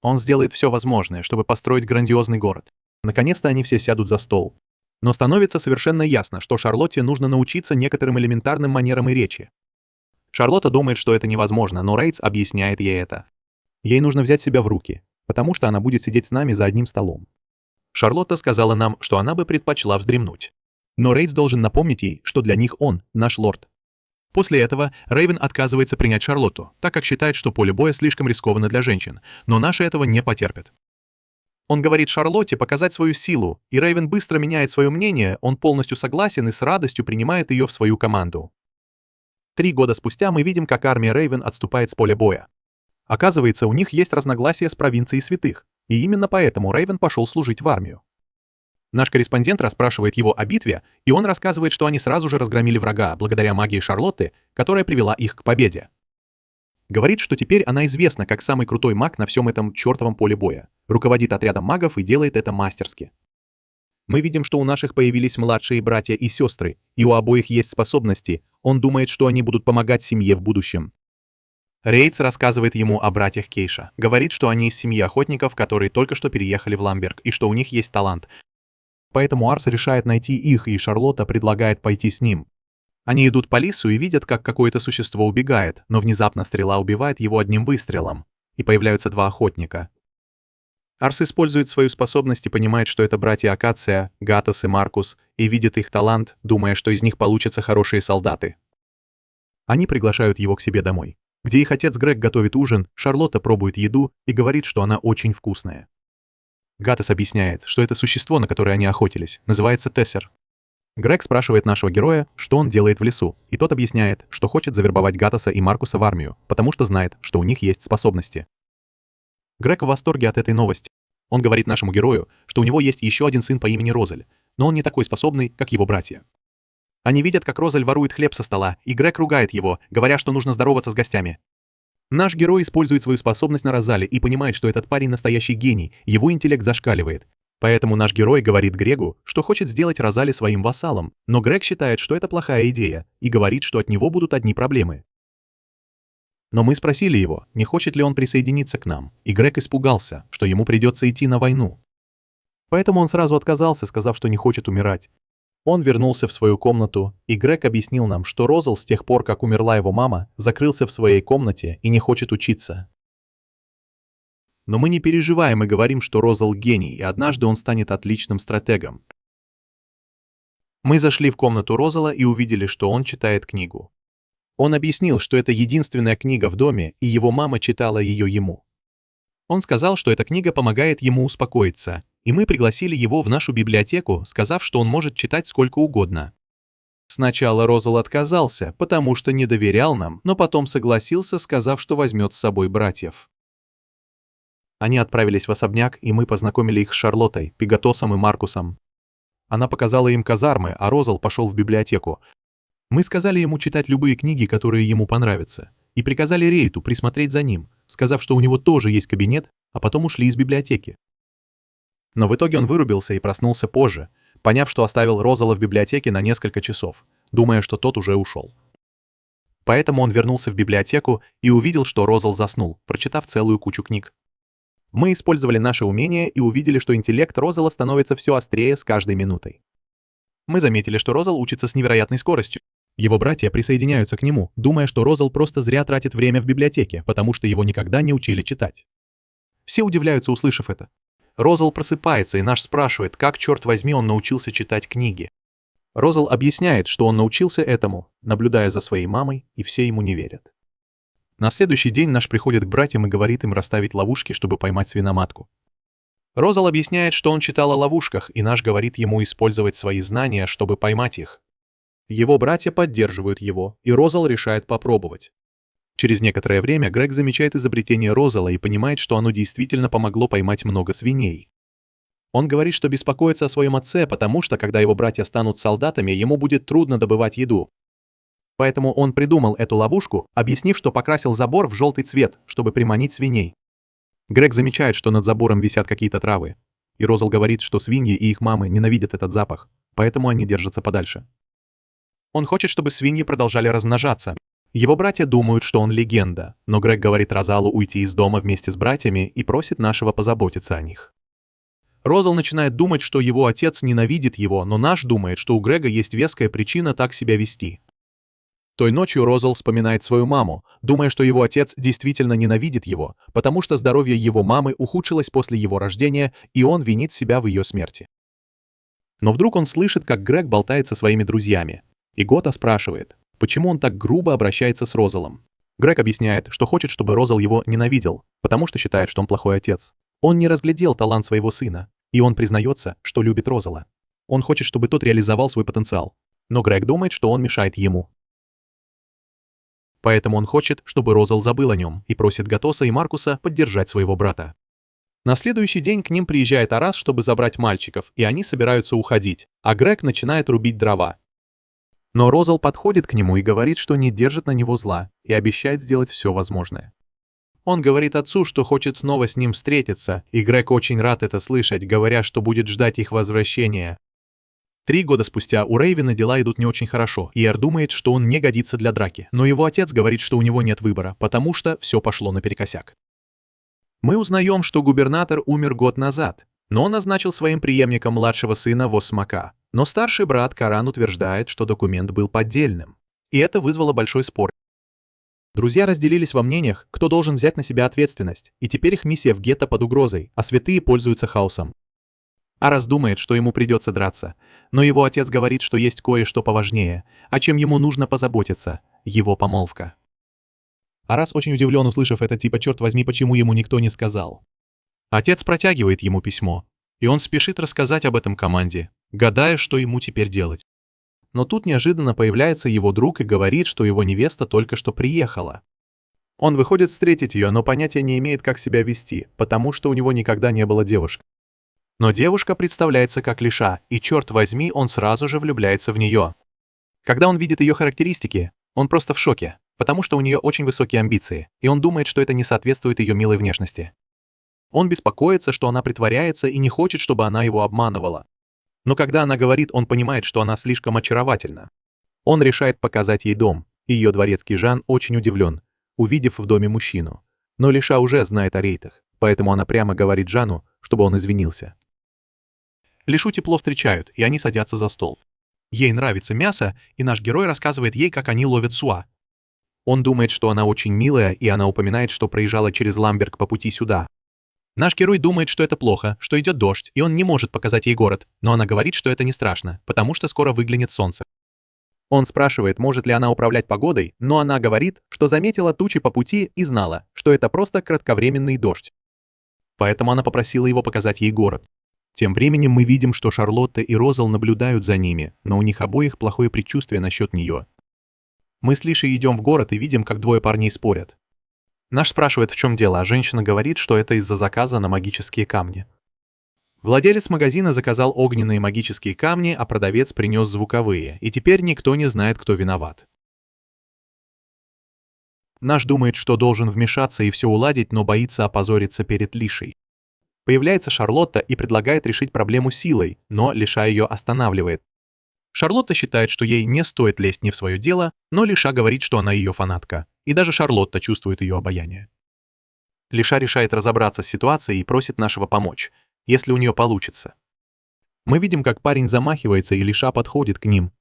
S1: Он сделает все возможное, чтобы построить грандиозный город. Наконец-то они все сядут за стол. Но становится совершенно ясно, что Шарлотте нужно научиться некоторым элементарным манерам и речи. Шарлотта думает, что это невозможно, но Рейтс объясняет ей это. Ей нужно взять себя в руки, потому что она будет сидеть с нами за одним столом. Шарлотта сказала нам, что она бы предпочла вздремнуть. Но Рейтс должен напомнить ей, что для них он, наш лорд. После этого Рейвен отказывается принять Шарлотту, так как считает, что поле боя слишком рискованно для женщин, но наши этого не потерпят. Он говорит Шарлотте показать свою силу, и Рейвен быстро меняет свое мнение, он полностью согласен и с радостью принимает ее в свою команду. 3 года спустя мы видим, как армия Рейвен отступает с поля боя. Оказывается, у них есть разногласия с провинцией святых, и именно поэтому Рейвен пошел служить в армию. Наш корреспондент расспрашивает его о битве, и он рассказывает, что они сразу же разгромили врага благодаря магии Шарлотты, которая привела их к победе. Говорит, что теперь она известна как самый крутой маг на всем этом чертовом поле боя, руководит отрядом магов и делает это мастерски. Мы видим, что у наших появились младшие братья и сестры, и у обоих есть способности, он думает, что они будут помогать семье в будущем. Рейтс рассказывает ему о братьях Кейша, говорит, что они из семьи охотников, которые только что переехали в Ламберг, и что у них есть талант. Поэтому Арс решает найти их, и Шарлотта предлагает пойти с ним. Они идут по лесу и видят, как какое-то существо убегает, но внезапно стрела убивает его одним выстрелом, и появляются два охотника. Арс использует свою способность и понимает, что это братья Акация, Гатос и Маркус, и видит их талант, думая, что из них получатся хорошие солдаты. Они приглашают его к себе домой, где их отец Грег готовит ужин, Шарлотта пробует еду и говорит, что она очень вкусная. Гатос объясняет, что это существо, на которое они охотились, называется Тессер. Грег спрашивает нашего героя, что он делает в лесу, и тот объясняет, что хочет завербовать Гатоса и Маркуса в армию, потому что знает, что у них есть способности. Грег в восторге от этой новости. Он говорит нашему герою, что у него есть еще один сын по имени Розаль, но он не такой способный, как его братья. Они видят, как Розаль ворует хлеб со стола, и Грег ругает его, говоря, что нужно здороваться с гостями. Наш герой использует свою способность на Розале и понимает, что этот парень настоящий гений, его интеллект зашкаливает. Поэтому наш герой говорит Грегу, что хочет сделать Розали своим вассалом, но Грег считает, что это плохая идея, и говорит, что от него будут одни проблемы. Но мы спросили его, не хочет ли он присоединиться к нам, и Грег испугался, что ему придется идти на войну. Поэтому он сразу отказался, сказав, что не хочет умирать. Он вернулся в свою комнату, и Грег объяснил нам, что Розал с тех пор, как умерла его мама, закрылся в своей комнате и не хочет учиться. Но мы не переживаем и говорим, что Розал гений, и однажды он станет отличным стратегом. Мы зашли в комнату Розала и увидели, что он читает книгу. Он объяснил, что это единственная книга в доме, и его мама читала ее ему. Он сказал, что эта книга помогает ему успокоиться, и мы пригласили его в нашу библиотеку, сказав, что он может читать сколько угодно. Сначала Розал отказался, потому что не доверял нам, но потом согласился, сказав, что возьмет с собой братьев. Они отправились в особняк, и мы познакомили их с Шарлоттой, Пегатосом и Маркусом. Она показала им казармы, а Розал пошел в библиотеку. Мы сказали ему читать любые книги, которые ему понравятся, и приказали Рейту присмотреть за ним, сказав, что у него тоже есть кабинет, а потом ушли из библиотеки. Но в итоге он вырубился и проснулся позже, поняв, что оставил Розала в библиотеке на несколько часов, думая, что тот уже ушел. Поэтому он вернулся в библиотеку и увидел, что Розал заснул, прочитав целую кучу книг. Мы использовали наше умение и увидели, что интеллект Розала становится все острее с каждой минутой. Мы заметили, что Розал учится с невероятной скоростью. Его братья присоединяются к нему, думая, что Розал просто зря тратит время в библиотеке, потому что его никогда не учили читать. Все удивляются, услышав это. Розал просыпается, и наш спрашивает, как, черт возьми, он научился читать книги. Розал объясняет, что он научился этому, наблюдая за своей мамой, и все ему не верят. На следующий день наш приходит к братьям и говорит им расставить ловушки, чтобы поймать свиноматку. Розал объясняет, что он читал о ловушках, и наш говорит ему использовать свои знания, чтобы поймать их. Его братья поддерживают его, и Розал решает попробовать. Через некоторое время Грег замечает изобретение Розала и понимает, что оно действительно помогло поймать много свиней. Он говорит, что беспокоится о своем отце, потому что, когда его братья станут солдатами, ему будет трудно добывать еду. Поэтому он придумал эту ловушку, объяснив, что покрасил забор в желтый цвет, чтобы приманить свиней. Грег замечает, что над забором висят какие-то травы. И Розал говорит, что свиньи и их мамы ненавидят этот запах, поэтому они держатся подальше. Он хочет, чтобы свиньи продолжали размножаться. Его братья думают, что он легенда, но Грег говорит Розалу уйти из дома вместе с братьями и просит нашего позаботиться о них. Розал начинает думать, что его отец ненавидит его, но наш думает, что у Грега есть веская причина так себя вести. Той ночью Розал вспоминает свою маму, думая, что его отец действительно ненавидит его, потому что здоровье его мамы ухудшилось после его рождения, и он винит себя в ее смерти. Но вдруг он слышит, как Грег болтает со своими друзьями, и Гота спрашивает, почему он так грубо обращается с Розалом. Грег объясняет, что хочет, чтобы Розал его ненавидел, потому что считает, что он плохой отец. Он не разглядел талант своего сына, и он признается, что любит Розала. Он хочет, чтобы тот реализовал свой потенциал, но Грег думает, что он мешает ему. Поэтому он хочет, чтобы Розал забыл о нем и просит Гатоса и Маркуса поддержать своего брата. На следующий день к ним приезжает Арас, чтобы забрать мальчиков, и они собираются уходить, а Грег начинает рубить дрова. Но Розал подходит к нему и говорит, что не держит на него зла, и обещает сделать все возможное. Он говорит отцу, что хочет снова с ним встретиться, и Грег очень рад это слышать, говоря, что будет ждать их возвращения. 3 года спустя у Рейвена дела идут не очень хорошо, и Эр думает, что он не годится для драки, но его отец говорит, что у него нет выбора, потому что все пошло наперекосяк. Мы узнаем, что губернатор умер год назад, но он назначил своим преемником младшего сына Восмака. Но старший брат Каран утверждает, что документ был поддельным. И это вызвало большой спор. Друзья разделились во мнениях, кто должен взять на себя ответственность, и теперь их миссия в гетто под угрозой, а святые пользуются хаосом. Арас думает, что ему придется драться, но его отец говорит, что есть кое-что поважнее, о чем ему нужно позаботиться – его помолвка. Арас очень удивлен, услышав это, типа «черт возьми, почему ему никто не сказал?». Отец протягивает ему письмо, и он спешит рассказать об этом команде, гадая, что ему теперь делать. Но тут неожиданно появляется его друг и говорит, что его невеста только что приехала. Он выходит встретить ее, но понятия не имеет, как себя вести, потому что у него никогда не было девушки. Но девушка представляется как Лиша, и черт возьми, он сразу же влюбляется в нее. Когда он видит ее характеристики, он просто в шоке, потому что у нее очень высокие амбиции, и он думает, что это не соответствует ее милой внешности. Он беспокоится, что она притворяется и не хочет, чтобы она его обманывала. Но когда она говорит, он понимает, что она слишком очаровательна. Он решает показать ей дом, и ее дворецкий Жан очень удивлен, увидев в доме мужчину. Но Лиша уже знает о рейтах, поэтому она прямо говорит Жану, чтобы он извинился. Лишу тепло встречают, и они садятся за стол. Ей нравится мясо, и наш герой рассказывает ей, как они ловят суа. Он думает, что она очень милая, и она упоминает, что проезжала через Ламберг по пути сюда. Наш герой думает, что это плохо, что идет дождь, и он не может показать ей город, но она говорит, что это не страшно, потому что скоро выглянет солнце. Он спрашивает, может ли она управлять погодой, но она говорит, что заметила тучи по пути и знала, что это просто кратковременный дождь. Поэтому она попросила его показать ей город. Тем временем мы видим, что Шарлотта и Розал наблюдают за ними, но у них обоих плохое предчувствие насчет нее. Мы с Лишей идем в город и видим, как двое парней спорят. Наш спрашивает, в чем дело, а женщина говорит, что это из-за заказа на магические камни. Владелец магазина заказал огненные магические камни, а продавец принес звуковые, и теперь никто не знает, кто виноват. Наш думает, что должен вмешаться и все уладить, но боится опозориться перед Лишей. Появляется Шарлотта и предлагает решить проблему силой, но Лиша ее останавливает. Шарлотта считает, что ей не стоит лезть не в свое дело, но Лиша говорит, что она ее фанатка, и даже Шарлотта чувствует ее обаяние. Лиша решает разобраться с ситуацией и просит нашего помочь, если у нее получится. Мы видим, как парень замахивается, и Лиша подходит к ним.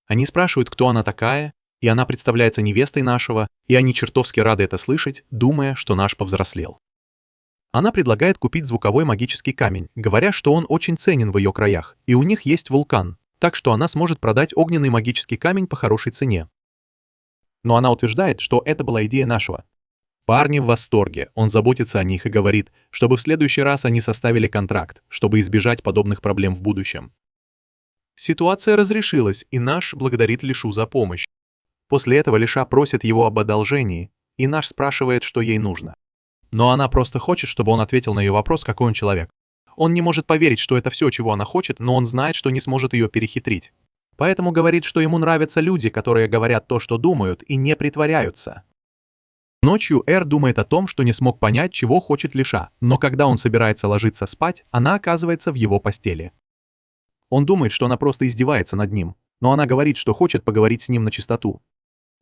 S1: Они спрашивают, кто она такая, и она представляется невестой нашего, и они чертовски рады это слышать, думая, что наш повзрослел. Она предлагает купить звуковой магический камень, говоря, что он очень ценен в ее краях, и у них есть вулкан, так что она сможет продать огненный магический камень по хорошей цене. Но она утверждает, что это была идея нашего. Парни в восторге, он заботится о них и говорит, чтобы в следующий раз они составили контракт, чтобы избежать подобных проблем в будущем. Ситуация разрешилась, и наш благодарит Лишу за помощь. После этого Лиша просит его об одолжении, и наш спрашивает, что ей нужно. Но она просто хочет, чтобы он ответил на ее вопрос, какой он человек. Он не может поверить, что это все, чего она хочет, но он знает, что не сможет ее перехитрить. Поэтому говорит, что ему нравятся люди, которые говорят то, что думают, и не притворяются. Ночью Эр думает о том, что не смог понять, чего хочет Лиша, но когда он собирается ложиться спать, она оказывается в его постели. Он думает, что она просто издевается над ним, но она говорит, что хочет поговорить с ним на чистоту.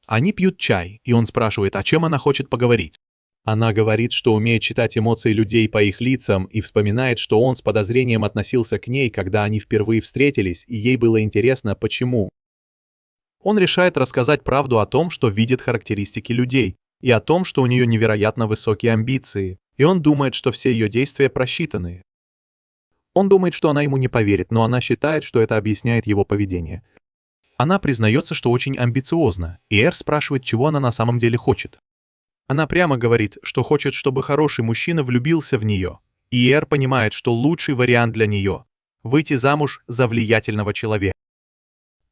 S1: Они пьют чай, и он спрашивает, о чем она хочет поговорить. Она говорит, что умеет читать эмоции людей по их лицам, и вспоминает, что он с подозрением относился к ней, когда они впервые встретились, и ей было интересно, почему. Он решает рассказать правду о том, что видит характеристики людей, и о том, что у нее невероятно высокие амбиции, и он думает, что все ее действия просчитаны. Он думает, что она ему не поверит, но она считает, что это объясняет его поведение. Она признается, что очень амбициозна, и Эр спрашивает, чего она на самом деле хочет. Она прямо говорит, что хочет, чтобы хороший мужчина влюбился в нее, и Эр понимает, что лучший вариант для нее – выйти замуж за влиятельного человека.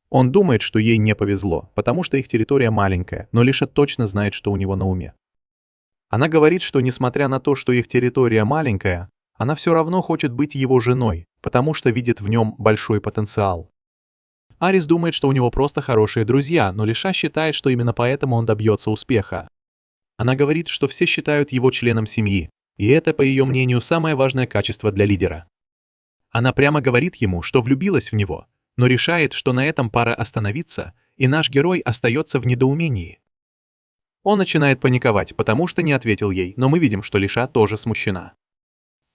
S1: Он думает, что ей не повезло, потому что их территория маленькая, но Лиша точно знает, что у него на уме. Она говорит, что несмотря на то, что их территория маленькая, Она все равно хочет быть его женой, потому что видит в нем большой потенциал. Арис думает, что у него просто хорошие друзья, но Лиша считает, что именно поэтому он добьется успеха. Она говорит, что все считают его членом семьи, и это, по ее мнению, самое важное качество для лидера. Она прямо говорит ему, что влюбилась в него, но решает, что на этом пора остановиться, и наш герой остается в недоумении. Он начинает паниковать, потому что не ответил ей, но мы видим, что Лиша тоже смущена.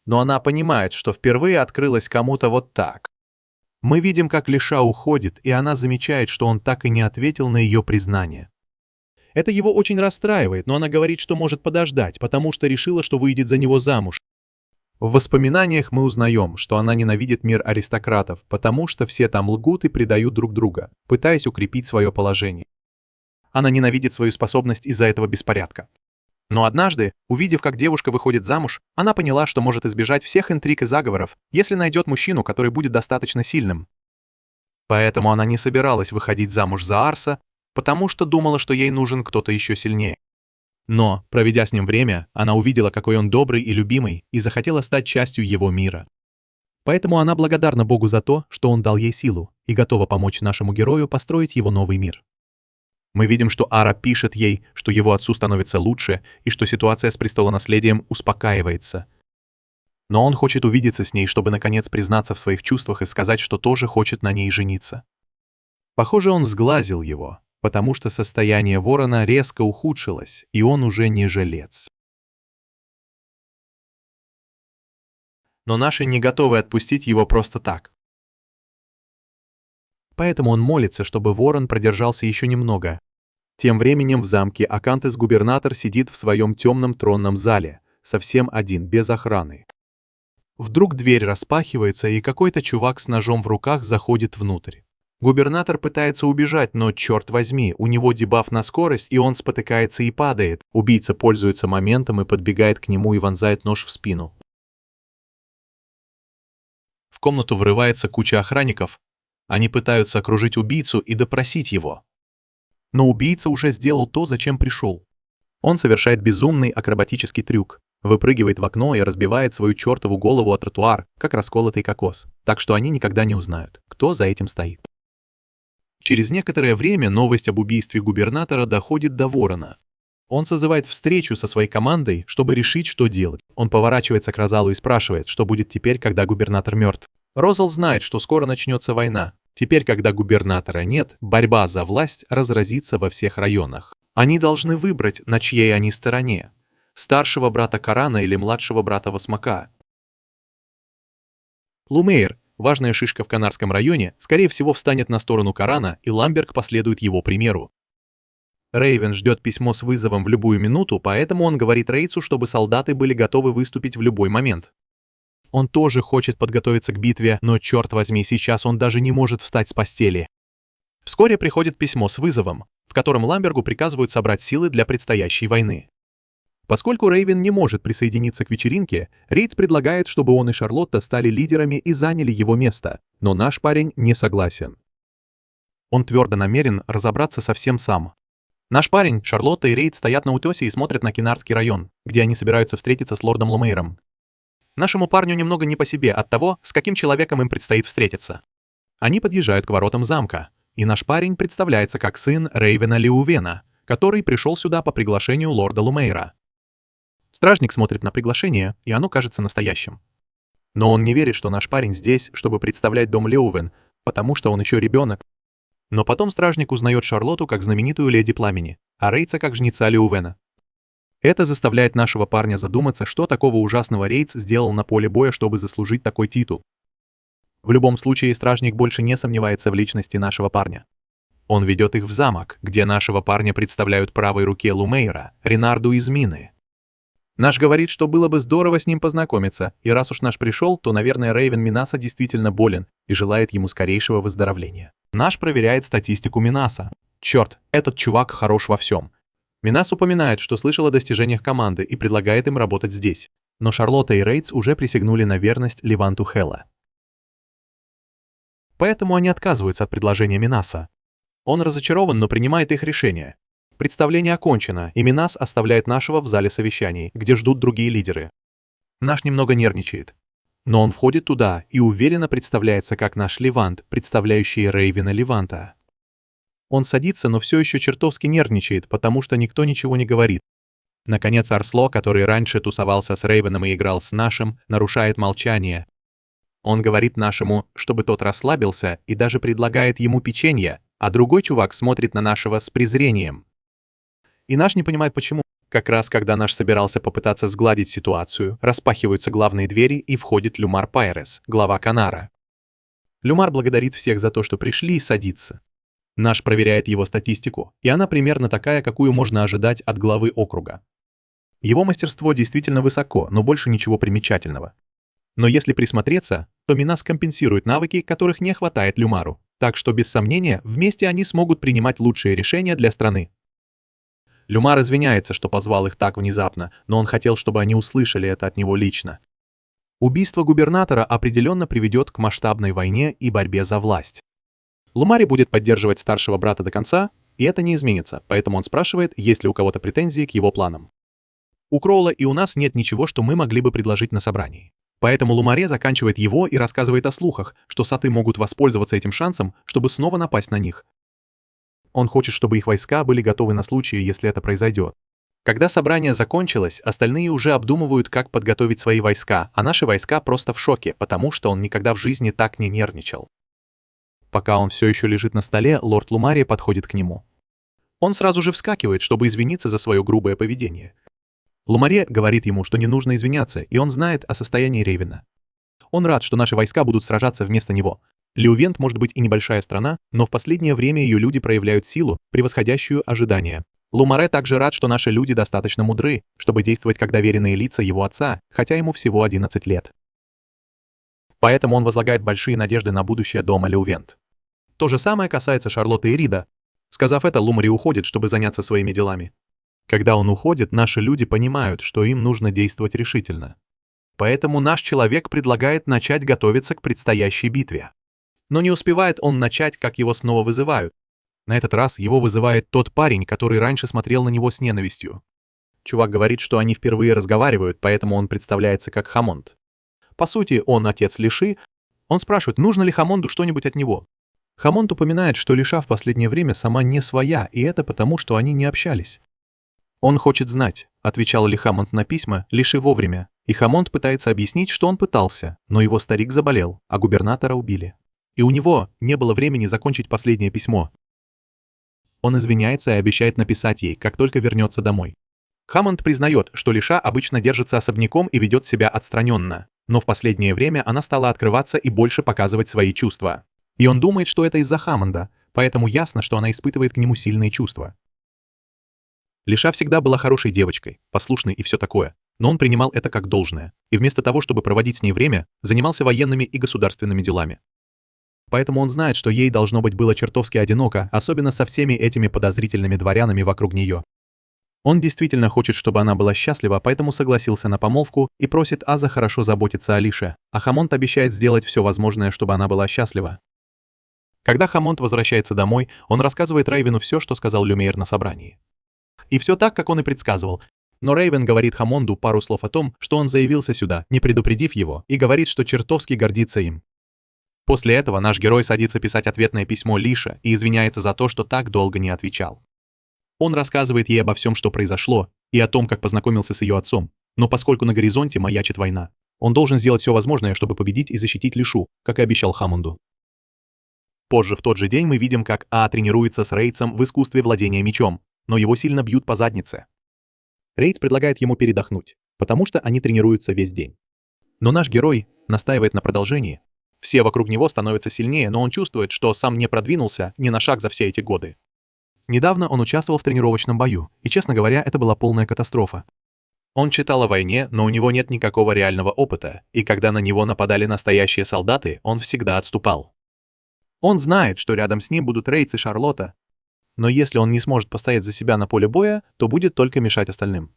S1: Но она понимает, что впервые открылась кому-то вот так. Мы видим, как Лиша уходит, и она замечает, что он так и не ответил на ее признание. Это его очень расстраивает, но она говорит, что может подождать, потому что решила, что выйдет за него замуж. В воспоминаниях мы узнаем, что она ненавидит мир аристократов, потому что все там лгут и предают друг друга, пытаясь укрепить свое положение. Она ненавидит свою способность из-за этого беспорядка. Но однажды, увидев, как девушка выходит замуж, она поняла, что может избежать всех интриг и заговоров, если найдет мужчину, который будет достаточно сильным. Поэтому она не собиралась выходить замуж за Арса, потому что думала, что ей нужен кто-то еще сильнее. Но, проведя с ним время, она увидела, какой он добрый и любимый, и захотела стать частью его мира. Поэтому она благодарна Богу за то, что он дал ей силу, и готова помочь нашему герою построить его новый мир. Мы видим, что Ара пишет ей, что его отцу становится лучше, и что ситуация с престолонаследием успокаивается. Но он хочет увидеться с ней, чтобы наконец признаться в своих чувствах и сказать, что тоже хочет на ней жениться. Похоже, он сглазил его, потому что состояние Ворона резко ухудшилось, и он уже не жилец. Но наши не готовы отпустить его просто так. Поэтому он молится, чтобы Ворон продержался еще немного. Тем временем в замке Акантес-губернатор сидит в своем темном тронном зале, совсем один, без охраны. Вдруг дверь распахивается, и какой-то чувак с ножом в руках заходит внутрь. Губернатор пытается убежать, но, черт возьми, у него дебаф на скорость, и он спотыкается и падает. Убийца пользуется моментом и подбегает к нему и вонзает нож в спину. В комнату врывается куча охранников. Они пытаются окружить убийцу и допросить его. Но убийца уже сделал то, зачем пришел. Он совершает безумный акробатический трюк, выпрыгивает в окно и разбивает свою чертову голову о тротуар, как расколотый кокос, так что они никогда не узнают, кто за этим стоит. Через некоторое время новость об убийстве губернатора доходит до Ворона. Он созывает встречу со своей командой, чтобы решить, что делать. Он поворачивается к Розалу и спрашивает, что будет теперь, когда губернатор мертв. Розал знает, что скоро начнется война. Теперь, когда губернатора нет, борьба за власть разразится во всех районах. Они должны выбрать, на чьей они стороне. Старшего брата Корана или младшего брата Восмака. Лумейр, важная шишка в Канарском районе, скорее всего встанет на сторону Корана, и Ламберг последует его примеру. Рейвен ждет письмо с вызовом в любую минуту, поэтому он говорит Рейцу, чтобы солдаты были готовы выступить в любой момент. Он тоже хочет подготовиться к битве, но, черт возьми, сейчас он даже не может встать с постели. Вскоре приходит письмо с вызовом, в котором Ламбергу приказывают собрать силы для предстоящей войны. Поскольку Рейвен не может присоединиться к вечеринке, Рейц предлагает, чтобы он и Шарлотта стали лидерами и заняли его место, но наш парень не согласен. Он твердо намерен разобраться со всем сам. Наш парень, Шарлотта и Рейц стоят на утесе и смотрят на Кинарский район, где они собираются встретиться с лордом Лумейром. Нашему парню немного не по себе от того, с каким человеком им предстоит встретиться. Они подъезжают к воротам замка, и наш парень представляется как сын Рейвена Леувена, который пришел сюда по приглашению лорда Лумейра. Стражник смотрит на приглашение, и оно кажется настоящим. Но он не верит, что наш парень здесь, чтобы представлять дом Леувен, потому что он еще ребенок. Но потом стражник узнает Шарлотту как знаменитую леди пламени, а Рейца как жнеца Леувена. Это заставляет нашего парня задуматься, что такого ужасного Рейц сделал на поле боя, чтобы заслужить такой титул. В любом случае, стражник больше не сомневается в личности нашего парня. Он ведет их в замок, где нашего парня представляют правой руке Лумейра, Ренарду из Мины. Наш говорит, что было бы здорово с ним познакомиться, и раз уж наш пришел, то, наверное, Рейвен Минаса действительно болен и желает ему скорейшего выздоровления. Наш проверяет статистику Минаса. Черт, этот чувак хорош во всем. Минас упоминает, что слышал о достижениях команды и предлагает им работать здесь. Но Шарлотта и Рейц уже присягнули на верность Леванту Хелла. Поэтому они отказываются от предложения Минаса. Он разочарован, но принимает их решение. Представление окончено, и Минас оставляет нашего в зале совещаний, где ждут другие лидеры. Наш немного нервничает. Но он входит туда и уверенно представляется как наш Левант, представляющий Рейвена Леванта. Он садится, но все еще чертовски нервничает, потому что никто ничего не говорит. Наконец Арсло, который раньше тусовался с Рейвеном и играл с нашим, нарушает молчание. Он говорит нашему, чтобы тот расслабился, и даже предлагает ему печенье, а другой чувак смотрит на нашего с презрением. И наш не понимает почему. Как раз когда наш собирался попытаться сгладить ситуацию, распахиваются главные двери и входит Люмар Пайрес, глава Канара. Люмар благодарит всех за то, что пришли, и садится. Наш проверяет его статистику, и она примерно такая, какую можно ожидать от главы округа. Его мастерство действительно высоко, но больше ничего примечательного. Но если присмотреться, то Минас компенсирует навыки, которых не хватает Люмару, так что без сомнения вместе они смогут принимать лучшие решения для страны. Люмар извиняется, что позвал их так внезапно, но он хотел, чтобы они услышали это от него лично. Убийство губернатора определенно приведет к масштабной войне и борьбе за власть. Лумари будет поддерживать старшего брата до конца, и это не изменится, поэтому он спрашивает, есть ли у кого-то претензии к его планам. У Кроула и у нас нет ничего, что мы могли бы предложить на собрании. Поэтому Лумаре заканчивает его и рассказывает о слухах, что саты могут воспользоваться этим шансом, чтобы снова напасть на них. Он хочет, чтобы их войска были готовы на случай, если это произойдет. Когда собрание закончилось, остальные уже обдумывают, как подготовить свои войска, а наши войска просто в шоке, потому что он никогда в жизни так не нервничал. Пока он все еще лежит на столе, лорд Лумари подходит к нему. Он сразу же вскакивает, чтобы извиниться за свое грубое поведение. Лумаре говорит ему, что не нужно извиняться, и он знает о состоянии Рейвена. Он рад, что наши войска будут сражаться вместо него. Леувент может быть и небольшая страна, но в последнее время ее люди проявляют силу, превосходящую ожидания. Лумаре также рад, что наши люди достаточно мудры, чтобы действовать как доверенные лица его отца, хотя ему всего 11 лет. Поэтому он возлагает большие надежды на будущее дома Леувент. То же самое касается Шарлотты и Рида. Сказав это, Лумари уходит, чтобы заняться своими делами. Когда он уходит, наши люди понимают, что им нужно действовать решительно. Поэтому наш человек предлагает начать готовиться к предстоящей битве. Но не успевает он начать, как его снова вызывают. На этот раз его вызывает тот парень, который раньше смотрел на него с ненавистью. Чувак говорит, что они впервые разговаривают, поэтому он представляется как Хамонд. По сути, он отец Лиши. Он спрашивает, нужно ли Хамонду что-нибудь от него. Хамонд упоминает, что Лиша в последнее время сама не своя, и это потому, что они не общались. «Он хочет знать», — отвечал ли Хамонд на письма, Лиши вовремя, и Хамонд пытается объяснить, что он пытался, но его старик заболел, а губернатора убили. И у него не было времени закончить последнее письмо. Он извиняется и обещает написать ей, как только вернется домой. Хамонд признает, что Лиша обычно держится особняком и ведет себя отстраненно, но в последнее время она стала открываться и больше показывать свои чувства. И он думает, что это из-за Хамонда, поэтому ясно, что она испытывает к нему сильные чувства. Лиша всегда была хорошей девочкой, послушной и все такое, но он принимал это как должное, и вместо того, чтобы проводить с ней время, занимался военными и государственными делами. Поэтому он знает, что ей должно быть было чертовски одиноко, особенно со всеми этими подозрительными дворянами вокруг нее. Он действительно хочет, чтобы она была счастлива, поэтому согласился на помолвку и просит Аза хорошо заботиться о Лише, а Хамонд обещает сделать все возможное, чтобы она была счастлива. Когда Хамонд возвращается домой, он рассказывает Рейвену все, что сказал Люмейер на собрании. И все так, как он и предсказывал. Но Рейвен говорит Хамонду пару слов о том, что он заявился сюда, не предупредив его, и говорит, что чертовски гордится им. После этого наш герой садится писать ответное письмо Лише и извиняется за то, что так долго не отвечал. Он рассказывает ей обо всем, что произошло, и о том, как познакомился с ее отцом. Но поскольку на горизонте маячит война, он должен сделать все возможное, чтобы победить и защитить Лишу, как и обещал Хамонду. Позже в тот же день мы видим, как А тренируется с Рейцем в искусстве владения мечом, но его сильно бьют по заднице. Рейц предлагает ему передохнуть, потому что они тренируются весь день. Но наш герой настаивает на продолжении. Все вокруг него становятся сильнее, но он чувствует, что сам не продвинулся ни на шаг за все эти годы. Недавно он участвовал в тренировочном бою, и, честно говоря, это была полная катастрофа. Он читал о войне, но у него нет никакого реального опыта, и когда на него нападали настоящие солдаты, он всегда отступал. Он знает, что рядом с ним будут Рейц и Шарлотта, но если он не сможет постоять за себя на поле боя, то будет только мешать остальным.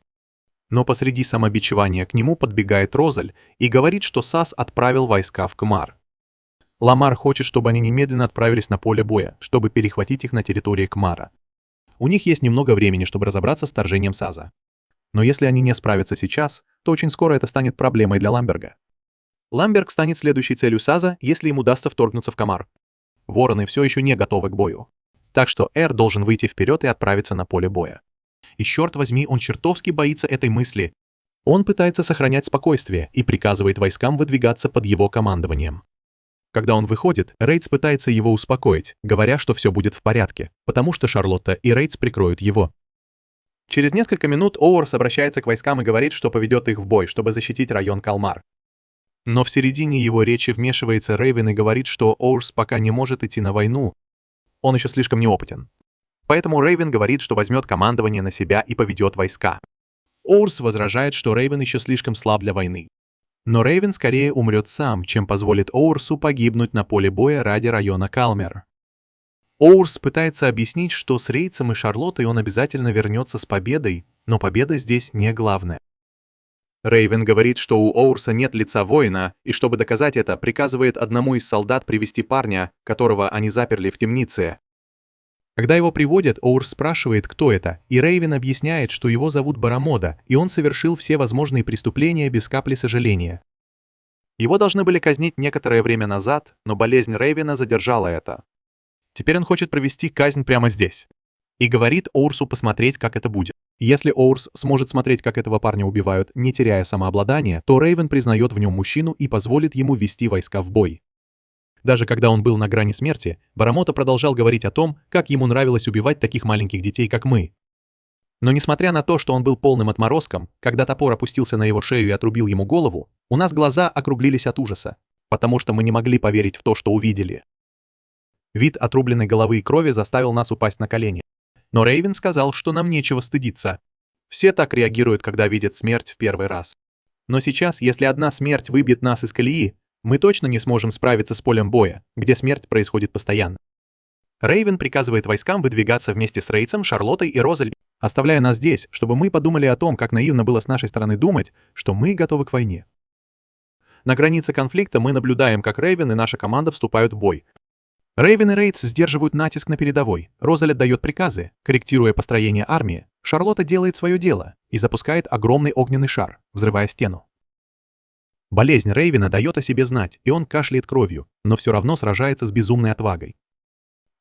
S1: Но посреди самобичевания к нему подбегает Розаль и говорит, что Сас отправил войска в Кмар. Ламар хочет, чтобы они немедленно отправились на поле боя, чтобы перехватить их на территории Кмара. У них есть немного времени, чтобы разобраться с вторжением Саза. Но если они не справятся сейчас, то очень скоро это станет проблемой для Ламберга. Ламберг станет следующей целью Саза, если им удастся вторгнуться в Камар. Вороны все еще не готовы к бою. Так что Эр должен выйти вперед и отправиться на поле боя. И черт возьми, он чертовски боится этой мысли. Он пытается сохранять спокойствие и приказывает войскам выдвигаться под его командованием. Когда он выходит, Рейтс пытается его успокоить, говоря, что все будет в порядке, потому что Шарлотта и Рейтс прикроют его. Через несколько минут Оуэрс обращается к войскам и говорит, что поведет их в бой, чтобы защитить район Калмар. Но в середине его речи вмешивается Рейвен и говорит, что Оуэрс пока не может идти на войну. Он еще слишком неопытен. Поэтому Рейвен говорит, что возьмет командование на себя и поведет войска. Оуэрс возражает, что Рейвен еще слишком слаб для войны. Но Рейвен скорее умрет сам, чем позволит Оуэрсу погибнуть на поле боя ради района Калмер. Оуэрс пытается объяснить, что с Рейтсом и Шарлоттой он обязательно вернется с победой, но победа здесь не главное. Рейвен говорит, что у Оуэрса нет лица воина, и чтобы доказать это, приказывает одному из солдат привести парня, которого они заперли в темнице. Когда его приводят, Оуэрс спрашивает, кто это, и Рейвен объясняет, что его зовут Барамода, и он совершил все возможные преступления без капли сожаления. Его должны были казнить некоторое время назад, но болезнь Рейвена задержала это. Теперь он хочет провести казнь прямо здесь. И говорит Оуэрсу посмотреть, как это будет. Если Оуэрс сможет смотреть, как этого парня убивают, не теряя самообладания, то Рейвен признает в нем мужчину и позволит ему вести войска в бой. Даже когда он был на грани смерти, Барамота продолжал говорить о том, как ему нравилось убивать таких маленьких детей, как мы. Но несмотря на то, что он был полным отморозком, когда топор опустился на его шею и отрубил ему голову, у нас глаза округлились от ужаса, потому что мы не могли поверить в то, что увидели. Вид отрубленной головы и крови заставил нас упасть на колени. Но Рейвен сказал, что нам нечего стыдиться. Все так реагируют, когда видят смерть в первый раз. Но сейчас, если одна смерть выбьет нас из колеи, мы точно не сможем справиться с полем боя, где смерть происходит постоянно. Рейвен приказывает войскам выдвигаться вместе с Рейтсом, Шарлоттой и Розаль, оставляя нас здесь, чтобы мы подумали о том, как наивно было с нашей стороны думать, что мы готовы к войне. На границе конфликта мы наблюдаем, как Рейвен и наша команда вступают в бой. Рейвен и Рейтс сдерживают натиск на передовой, Розаль отдает приказы, корректируя построение армии, Шарлотта делает свое дело и запускает огромный огненный шар, взрывая стену. Болезнь Рейвена дает о себе знать, и он кашляет кровью, но все равно сражается с безумной отвагой.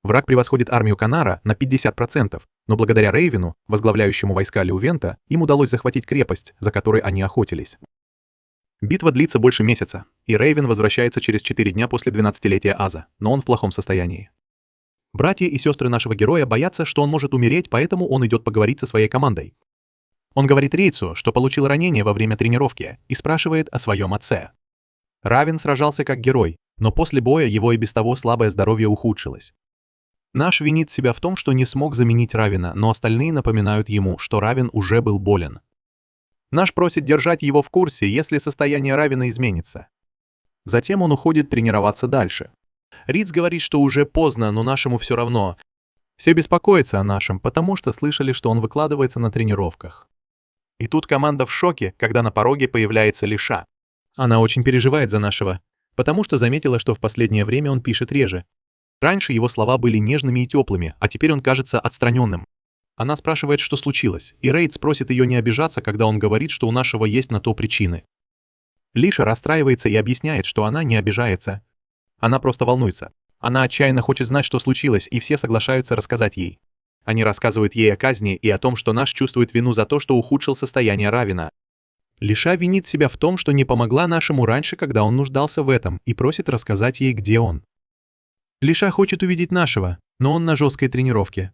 S1: Враг превосходит армию Канара на 50%, но благодаря Рейвену, возглавляющему войска Леувента, им удалось захватить крепость, за которой они охотились. Битва длится больше месяца, и Рейвен возвращается через 4 дня после 12-летия Аза, но он в плохом состоянии. Братья и сестры нашего героя боятся, что он может умереть, поэтому он идет поговорить со своей командой. Он говорит Рейтсу, что получил ранение во время тренировки, и спрашивает о своем отце. Равен сражался как герой, но после боя его и без того слабое здоровье ухудшилось. Наш винит себя в том, что не смог заменить Равена, но остальные напоминают ему, что Равен уже был болен. Наш просит держать его в курсе, если состояние Равена изменится. Затем он уходит тренироваться дальше. Риц говорит, что уже поздно, но нашему все равно. Все беспокоятся о нашем, потому что слышали, что он выкладывается на тренировках. И тут команда в шоке, когда на пороге появляется Лиша. Она очень переживает за нашего, потому что заметила, что в последнее время он пишет реже. Раньше его слова были нежными и теплыми, а теперь он кажется отстраненным. Она спрашивает, что случилось, и Рейтс просит ее не обижаться, когда он говорит, что у нашего есть на то причины. Лиша расстраивается и объясняет, что она не обижается. Она просто волнуется. Она отчаянно хочет знать, что случилось, и все соглашаются рассказать ей. Они рассказывают ей о казни и о том, что наш чувствует вину за то, что ухудшил состояние Равена. Лиша винит себя в том, что не помогла нашему раньше, когда он нуждался в этом, и просит рассказать ей, где он. Лиша хочет увидеть нашего, но он на жесткой тренировке.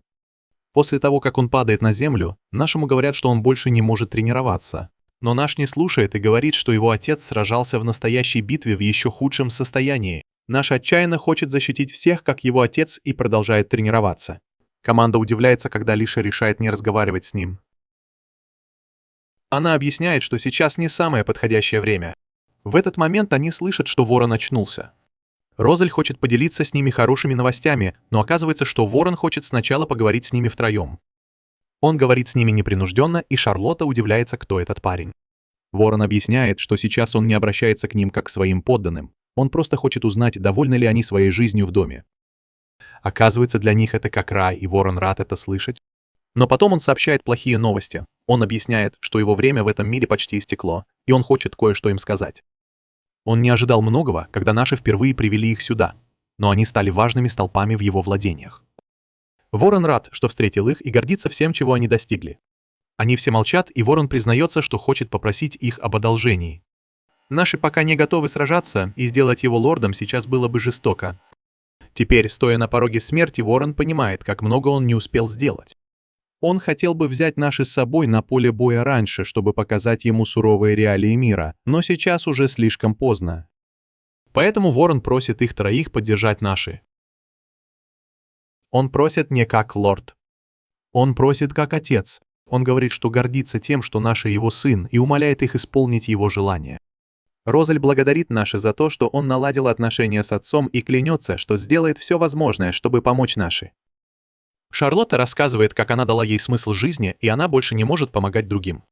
S1: После того, как он падает на землю, нашему говорят, что он больше не может тренироваться. Но наш не слушает и говорит, что его отец сражался в настоящей битве в еще худшем состоянии. Наш отчаянно хочет защитить всех, как его отец, и продолжает тренироваться. Команда удивляется, когда Лиша решает не разговаривать с ним. Она объясняет, что сейчас не самое подходящее время. В этот момент они слышат, что Ворон очнулся. Розаль хочет поделиться с ними хорошими новостями, но оказывается, что Ворон хочет сначала поговорить с ними втроем. Он говорит с ними непринужденно, и Шарлотта удивляется, кто этот парень. Ворон объясняет, что сейчас он не обращается к ним как к своим подданным. Он просто хочет узнать, довольны ли они своей жизнью в доме. Оказывается, для них это как рай, и Ворон рад это слышать. Но потом он сообщает плохие новости. Он объясняет, что его время в этом мире почти истекло, и он хочет кое-что им сказать. Он не ожидал многого, когда наши впервые привели их сюда, но они стали важными столпами в его владениях. Ворон рад, что встретил их, и гордится всем, чего они достигли. Они все молчат, и Ворон признается, что хочет попросить их об одолжении. Наши пока не готовы сражаться, и сделать его лордом сейчас было бы жестоко. Теперь, стоя на пороге смерти, Ворон понимает, как много он не успел сделать. Он хотел бы взять наши с собой на поле боя раньше, чтобы показать ему суровые реалии мира, но сейчас уже слишком поздно. Поэтому Ворон просит их троих поддержать наши. Он просит не как лорд. Он просит как отец. Он говорит, что гордится тем, что Наши его сын, и умоляет их исполнить его желание. Розаль благодарит Наши за то, что он наладил отношения с отцом и клянется, что сделает все возможное, чтобы помочь Наши. Шарлотта рассказывает, как она дала ей смысл жизни, и она больше не может помогать другим.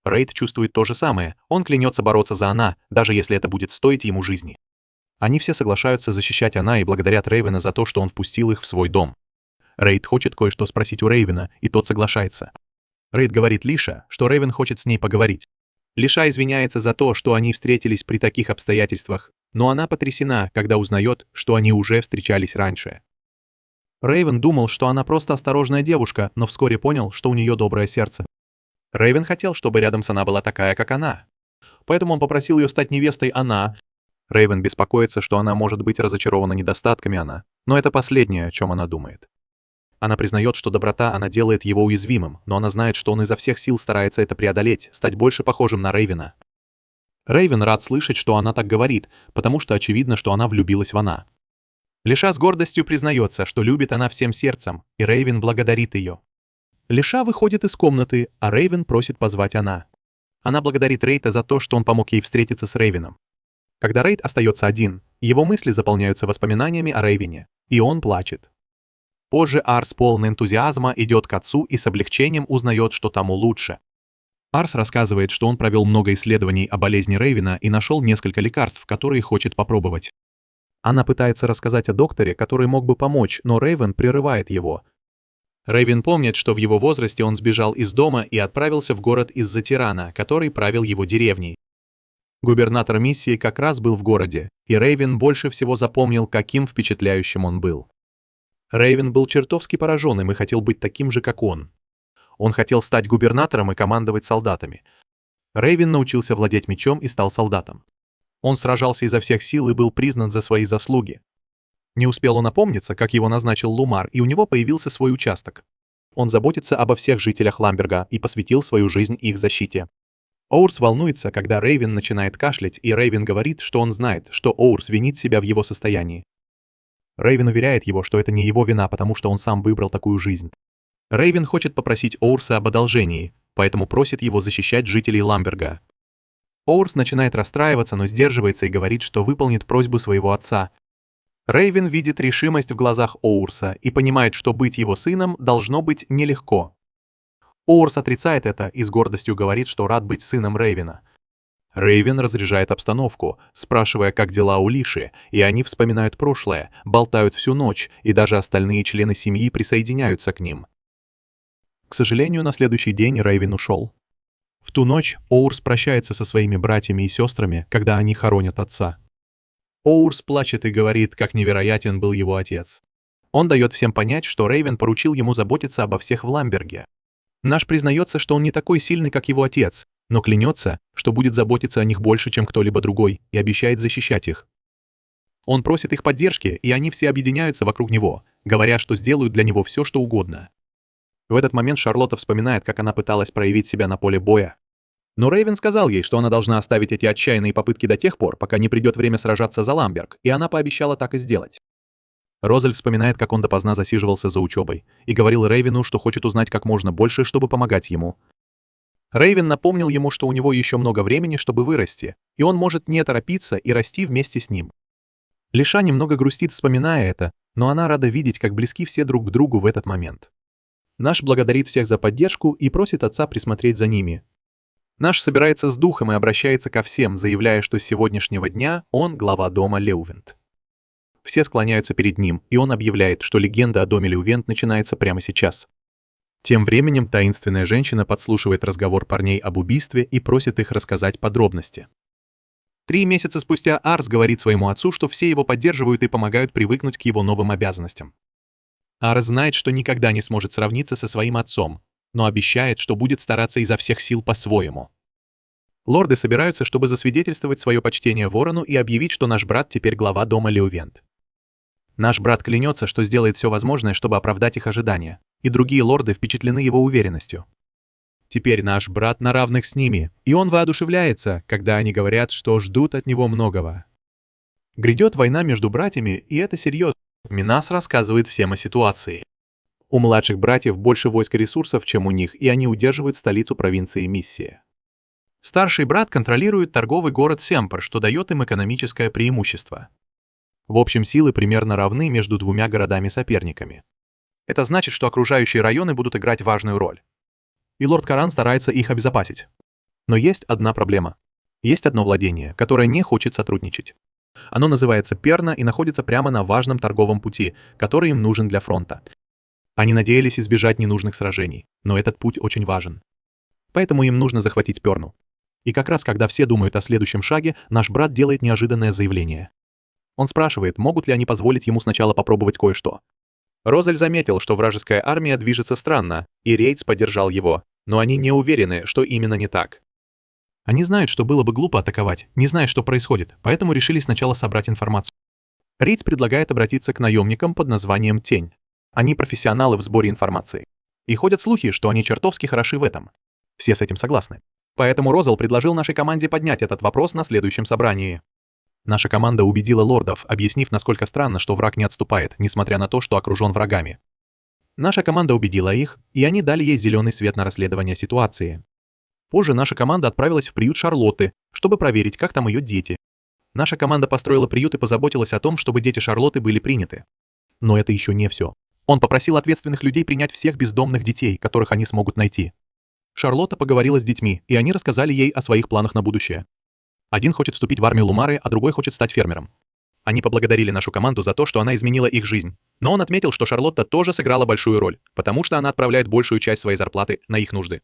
S1: Рейд чувствует то же самое, он клянется бороться за Она, даже если это будет стоить ему жизни. Они все соглашаются защищать Она и благодарят Рейвена за то, что он впустил их в свой дом. Рейд хочет кое-что спросить у Рейвена, и тот соглашается. Рейд говорит Лиша, что Рейвен хочет с ней поговорить. Лиша извиняется за то, что они встретились при таких обстоятельствах, но она потрясена, когда узнает, что они уже встречались раньше. Рейвен думал, что она просто осторожная девушка, но вскоре понял, что у нее доброе сердце. Рейвен хотел, чтобы рядом с Она была такая, как она. Поэтому он попросил ее стать невестой Она. Рейвен беспокоится, что она может быть разочарована недостатками Она, но это последнее, о чем она думает. Она признает, что доброта она делает его уязвимым, но она знает, что он изо всех сил старается это преодолеть, стать больше похожим на Рейвена. Рейвен рад слышать, что она так говорит, потому что очевидно, что она влюбилась в Она. Лиша с гордостью признается, что любит она всем сердцем, и Рейвен благодарит ее. Лиша выходит из комнаты, а Рейвен просит позвать Она. Она благодарит Рейта за то, что он помог ей встретиться с Рейвеном. Когда Рейт остается один, его мысли заполняются воспоминаниями о Рейвене, и он плачет. Позже Арс, полный энтузиазма, идет к отцу и с облегчением узнает, что тому лучше. Арс рассказывает, что он провел много исследований о болезни Рейвена и нашел несколько лекарств, которые хочет попробовать. Она пытается рассказать о докторе, который мог бы помочь, но Рейвен прерывает его. Рейвен помнит, что в его возрасте он сбежал из дома и отправился в город из-за тирана, который правил его деревней. Губернатор миссии как раз был в городе, и Рейвен больше всего запомнил, каким впечатляющим он был. Рейвен был чертовски поражен им и хотел быть таким же, как он. Он хотел стать губернатором и командовать солдатами. Рейвен научился владеть мечом и стал солдатом. Он сражался изо всех сил и был признан за свои заслуги. Не успел он опомниться, как его назначил Лумар, и у него появился свой участок. Он заботится обо всех жителях Ламберга и посвятил свою жизнь их защите. Оурс волнуется, когда Рейвен начинает кашлять, и Рейвен говорит, что он знает, что Оурс винит себя в его состоянии. Рейвен уверяет его, что это не его вина, потому что он сам выбрал такую жизнь. Рейвен хочет попросить Оурса об одолжении, поэтому просит его защищать жителей Ламберга. Оурс начинает расстраиваться, но сдерживается и говорит, что выполнит просьбу своего отца. Рейвен видит решимость в глазах Оурса и понимает, что быть его сыном должно быть нелегко. Оурс отрицает это и с гордостью говорит, что рад быть сыном Рейвена. Рейвен разряжает обстановку, спрашивая, как дела у Лиши, и они вспоминают прошлое, болтают всю ночь, и даже остальные члены семьи присоединяются к ним. К сожалению, на следующий день Рейвен ушел. В ту ночь Оурс прощается со своими братьями и сестрами, когда они хоронят отца. Оурс плачет и говорит, как невероятен был его отец. Он дает всем понять, что Рейвен поручил ему заботиться обо всех в Ламберге. Наш признается, что он не такой сильный, как его отец, но клянется, что будет заботиться о них больше, чем кто-либо другой, и обещает защищать их. Он просит их поддержки, и они все объединяются вокруг него, говоря, что сделают для него все, что угодно. В этот момент Шарлотта вспоминает, как она пыталась проявить себя на поле боя. Но Рейвен сказал ей, что она должна оставить эти отчаянные попытки до тех пор, пока не придет время сражаться за Ламберг, и она пообещала так и сделать. Розаль вспоминает, как он допоздна засиживался за учебой, и говорил Рейвену, что хочет узнать как можно больше, чтобы помогать ему. Рейвен напомнил ему, что у него еще много времени, чтобы вырасти, и он может не торопиться и расти вместе с ним. Лиша немного грустит, вспоминая это, но она рада видеть, как близки все друг к другу в этот момент. Наш благодарит всех за поддержку и просит отца присмотреть за ними. Наш собирается с духом и обращается ко всем, заявляя, что с сегодняшнего дня он глава дома Леувент. Все склоняются перед ним, и он объявляет, что легенда о доме Леувент начинается прямо сейчас. Тем временем таинственная женщина подслушивает разговор парней об убийстве и просит их рассказать подробности. 3 месяца спустя Арс говорит своему отцу, что все его поддерживают и помогают привыкнуть к его новым обязанностям. Арс знает, что никогда не сможет сравниться со своим отцом, но обещает, что будет стараться изо всех сил по-своему. Лорды собираются, чтобы засвидетельствовать свое почтение Ворону и объявить, что наш брат теперь глава дома Леувент. Наш брат клянется, что сделает все возможное, чтобы оправдать их ожидания, и другие лорды впечатлены его уверенностью. Теперь наш брат на равных с ними, и он воодушевляется, когда они говорят, что ждут от него многого. Грядет война между братьями, и это серьезно. Минас рассказывает всем о ситуации. У младших братьев больше войск и ресурсов, чем у них, и они удерживают столицу провинции Миссия. Старший брат контролирует торговый город Семпер, что дает им экономическое преимущество. В общем, силы примерно равны между двумя городами-соперниками. Это значит, что окружающие районы будут играть важную роль. И лорд Каран старается их обезопасить. Но есть одна проблема. Есть одно владение, которое не хочет сотрудничать. Оно называется Перна и находится прямо на важном торговом пути, который им нужен для фронта. Они надеялись избежать ненужных сражений, но этот путь очень важен. Поэтому им нужно захватить Перну. И как раз когда все думают о следующем шаге, наш брат делает неожиданное заявление. Он спрашивает, могут ли они позволить ему сначала попробовать кое-что. Розаль заметил, что вражеская армия движется странно, и Рейтс поддержал его, но они не уверены, что именно не так. Они знают, что было бы глупо атаковать, не зная, что происходит, поэтому решили сначала собрать информацию. Рейтс предлагает обратиться к наемникам под названием Тень. Они профессионалы в сборе информации. И ходят слухи, что они чертовски хороши в этом. Все с этим согласны. Поэтому Розал предложил нашей команде поднять этот вопрос на следующем собрании. Наша команда убедила лордов, объяснив, насколько странно, что враг не отступает, несмотря на то, что окружен врагами. Наша команда убедила их, и они дали ей зеленый свет на расследование ситуации. Позже наша команда отправилась в приют Шарлотты, чтобы проверить, как там ее дети. Наша команда построила приют и позаботилась о том, чтобы дети Шарлотты были приняты. Но это еще не все. Он попросил ответственных людей принять всех бездомных детей, которых они смогут найти. Шарлотта поговорила с детьми, и они рассказали ей о своих планах на будущее. Один хочет вступить в армию Лумары, а другой хочет стать фермером. Они поблагодарили нашу команду за то, что она изменила их жизнь. Но он отметил, что Шарлотта тоже сыграла большую роль, потому что она отправляет большую часть своей зарплаты на их нужды.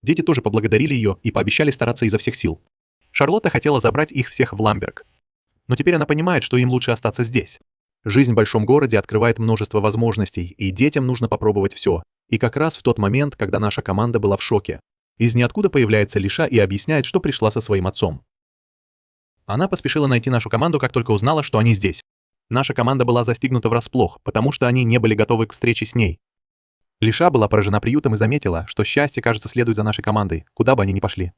S1: Дети тоже поблагодарили ее и пообещали стараться изо всех сил. Шарлотта хотела забрать их всех в Ламберг. Но теперь она понимает, что им лучше остаться здесь. Жизнь в большом городе открывает множество возможностей, и детям нужно попробовать все. И как раз в тот момент, когда наша команда была в шоке. Из ниоткуда появляется Лиша и объясняет, что пришла со своим отцом. Она поспешила найти нашу команду, как только узнала, что они здесь. Наша команда была застигнута врасплох, потому что они не были готовы к встрече с ней. Лиша была поражена приютом и заметила, что счастье, кажется, следует за нашей командой, куда бы они ни пошли.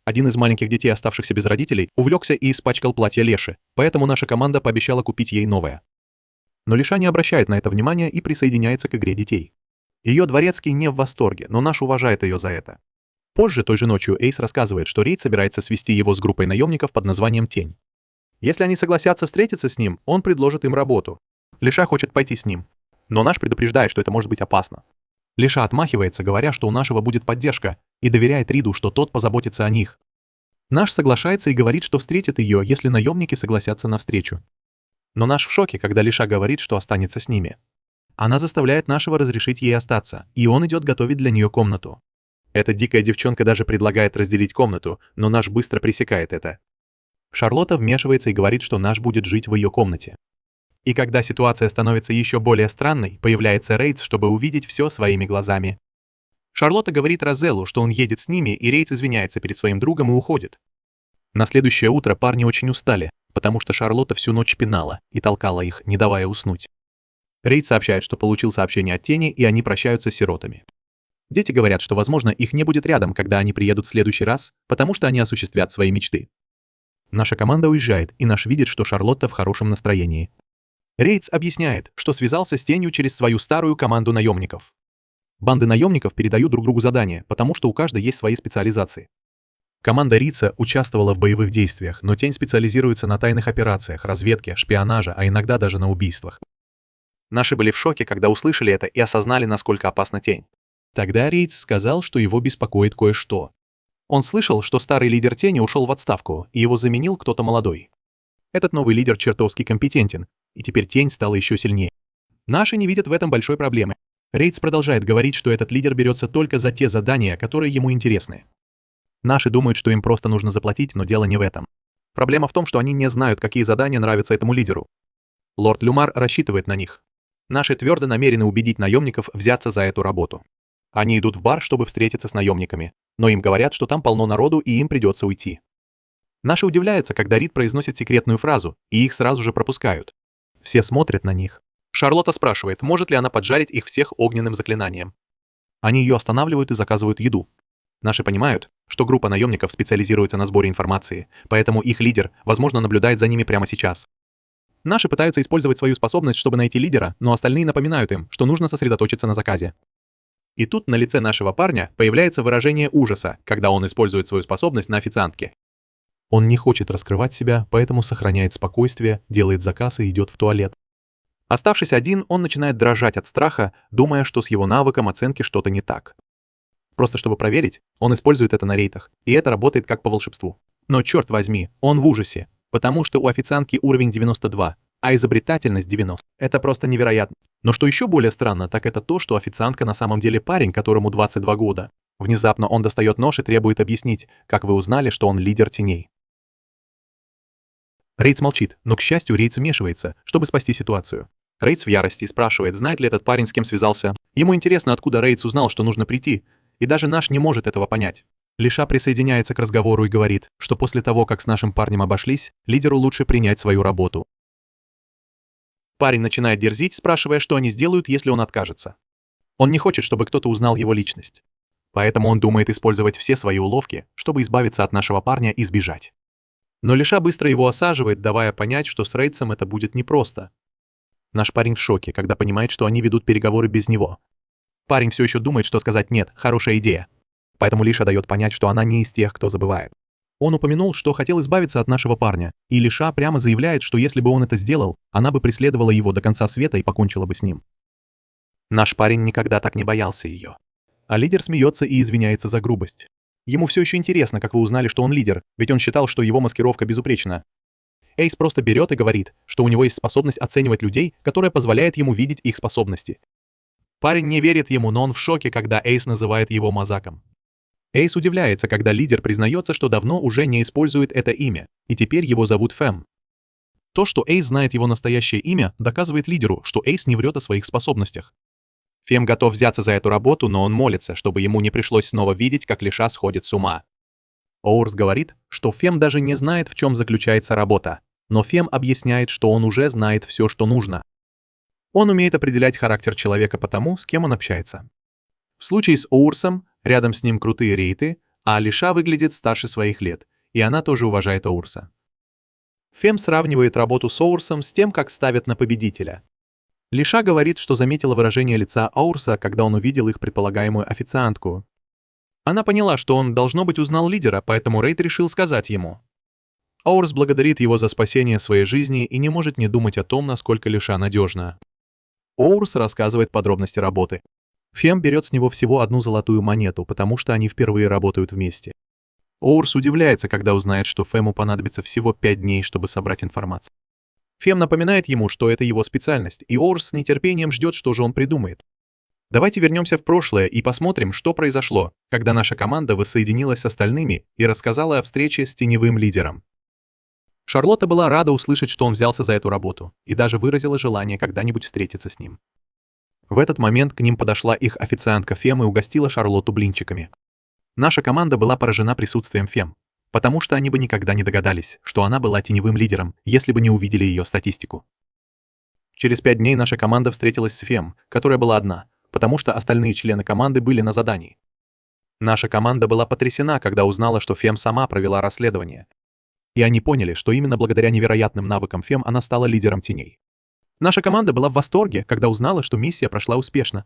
S1: Один из маленьких детей, оставшихся без родителей, увлекся и испачкал платье Леши, поэтому наша команда пообещала купить ей новое. Но Лиша не обращает на это внимания и присоединяется к игре детей. Ее дворецкий не в восторге, но наш уважает ее за это. Позже, той же ночью, Эйс рассказывает, что Рейд собирается свести его с группой наемников под названием Тень. Если они согласятся встретиться с ним, он предложит им работу. Лиша хочет пойти с ним. Но наш предупреждает, что это может быть опасно. Лиша отмахивается, говоря, что у нашего будет поддержка, и доверяет Риду, что тот позаботится о них. Наш соглашается и говорит, что встретит ее, если наемники согласятся на встречу. Но наш в шоке, когда Лиша говорит, что останется с ними. Она заставляет нашего разрешить ей остаться, и он идет готовить для нее комнату. Эта дикая девчонка даже предлагает разделить комнату, но наш быстро пресекает это. Шарлотта вмешивается и говорит, что наш будет жить в ее комнате. И когда ситуация становится еще более странной, появляется Рейтс, чтобы увидеть все своими глазами. Шарлотта говорит Розеллу, что он едет с ними, и Рейтс извиняется перед своим другом и уходит. На следующее утро парни очень устали, потому что Шарлотта всю ночь пинала и толкала их, не давая уснуть. Рейтс сообщает, что получил сообщение от Тени, и они прощаются с сиротами. Дети говорят, что, возможно, их не будет рядом, когда они приедут в следующий раз, потому что они осуществят свои мечты. Наша команда уезжает, и наш видит, что Шарлотта в хорошем настроении. Рейтс объясняет, что связался с Тенью через свою старую команду наемников. Банды наемников передают друг другу задания, потому что у каждой есть свои специализации. Команда Рица участвовала в боевых действиях, но Тень специализируется на тайных операциях, разведке, шпионаже, а иногда даже на убийствах. Наши были в шоке, когда услышали это и осознали, насколько опасна Тень. Тогда Рейтс сказал, что его беспокоит кое-что. Он слышал, что старый лидер Тени ушел в отставку, и его заменил кто-то молодой. Этот новый лидер чертовски компетентен, и теперь Тень стала еще сильнее. Наши не видят в этом большой проблемы. Рейтс продолжает говорить, что этот лидер берется только за те задания, которые ему интересны. Наши думают, что им просто нужно заплатить, но дело не в этом. Проблема в том, что они не знают, какие задания нравятся этому лидеру. Лорд Люмар рассчитывает на них. Наши твердо намерены убедить наемников взяться за эту работу. Они идут в бар, чтобы встретиться с наемниками, но им говорят, что там полно народу и им придется уйти. Наши удивляются, когда Рид произносит секретную фразу, и их сразу же пропускают. Все смотрят на них. Шарлотта спрашивает, может ли она поджарить их всех огненным заклинанием. Они ее останавливают и заказывают еду. Наши понимают, что группа наемников специализируется на сборе информации, поэтому их лидер, возможно, наблюдает за ними прямо сейчас. Наши пытаются использовать свою способность, чтобы найти лидера, но остальные напоминают им, что нужно сосредоточиться на заказе. И тут на лице нашего парня появляется выражение ужаса, когда он использует свою способность на официантке. Он не хочет раскрывать себя, поэтому сохраняет спокойствие, делает заказ и идет в туалет. Оставшись один, он начинает дрожать от страха, думая, что с его навыком оценки что-то не так. Просто чтобы проверить, он использует это на рейтах, и это работает как по волшебству. Но черт возьми, он в ужасе, потому что у официантки уровень 92, а изобретательность 90. Это просто невероятно. Но что еще более странно, так это то, что официантка на самом деле парень, которому 22 года. Внезапно он достает нож и требует объяснить, как вы узнали, что он лидер теней. Рейтс молчит, но, к счастью, Рейтс вмешивается, чтобы спасти ситуацию. Рейтс в ярости спрашивает, знает ли этот парень, с кем связался. Ему интересно, откуда Рейтс узнал, что нужно прийти, и даже наш не может этого понять. Лиша присоединяется к разговору и говорит, что после того, как с нашим парнем обошлись, лидеру лучше принять свою работу. Парень начинает дерзить, спрашивая, что они сделают, если он откажется. Он не хочет, чтобы кто-то узнал его личность. Поэтому он думает использовать все свои уловки, чтобы избавиться от нашего парня и сбежать. Но Лиша быстро его осаживает, давая понять, что с Рейтсом это будет непросто. Наш парень в шоке, когда понимает, что они ведут переговоры без него. Парень все еще думает, что сказать «нет» — хорошая идея. Поэтому Лиша дает понять, что она не из тех, кто забывает. Он упомянул, что хотел избавиться от нашего парня, и Лиша прямо заявляет, что если бы он это сделал, она бы преследовала его до конца света и покончила бы с ним. Наш парень никогда так не боялся ее. А лидер смеется и извиняется за грубость. Ему все еще интересно, как вы узнали, что он лидер, ведь он считал, что его маскировка безупречна. Эйс просто берет и говорит, что у него есть способность оценивать людей, которая позволяет ему видеть их способности. Парень не верит ему, но он в шоке, когда Эйс называет его Мазаком. Эйс удивляется, когда лидер признается, что давно уже не использует это имя, и теперь его зовут Фэм. То, что Эйс знает его настоящее имя, доказывает лидеру, что Эйс не врет о своих способностях. Фем готов взяться за эту работу, но он молится, чтобы ему не пришлось снова видеть, как Лиша сходит с ума. Оурс говорит, что Фем даже не знает, в чем заключается работа, но Фем объясняет, что он уже знает все, что нужно. Он умеет определять характер человека по тому, с кем он общается. В случае с Оурсом, рядом с ним крутые рейты, а Лиша выглядит старше своих лет, и она тоже уважает Оурса. Фем сравнивает работу с Оурсом с тем, как ставят на победителя. Лиша говорит, что заметила выражение лица Оурса, когда он увидел их предполагаемую официантку. Она поняла, что он, должно быть, узнал лидера, поэтому Рейд решил сказать ему. Оурс благодарит его за спасение своей жизни и не может не думать о том, насколько Лиша надежна. Оурс рассказывает подробности работы. Фем берет с него всего одну золотую монету, потому что они впервые работают вместе. Оурс удивляется, когда узнает, что Фему понадобится всего 5 дней, чтобы собрать информацию. Фем напоминает ему, что это его специальность, и Оурс с нетерпением ждет, что же он придумает. Давайте вернемся в прошлое и посмотрим, что произошло, когда наша команда воссоединилась с остальными и рассказала о встрече с теневым лидером. Шарлотта была рада услышать, что он взялся за эту работу, и даже выразила желание когда-нибудь встретиться с ним. В этот момент к ним подошла их официантка Фем и угостила Шарлотту блинчиками. Наша команда была поражена присутствием Фем, потому что они бы никогда не догадались, что она была теневым лидером, если бы не увидели ее статистику. Через 5 дней наша команда встретилась с Фем, которая была одна, потому что остальные члены команды были на задании. Наша команда была потрясена, когда узнала, что Фем сама провела расследование. И они поняли, что именно благодаря невероятным навыкам Фем она стала лидером теней. Наша команда была в восторге, когда узнала, что миссия прошла успешно.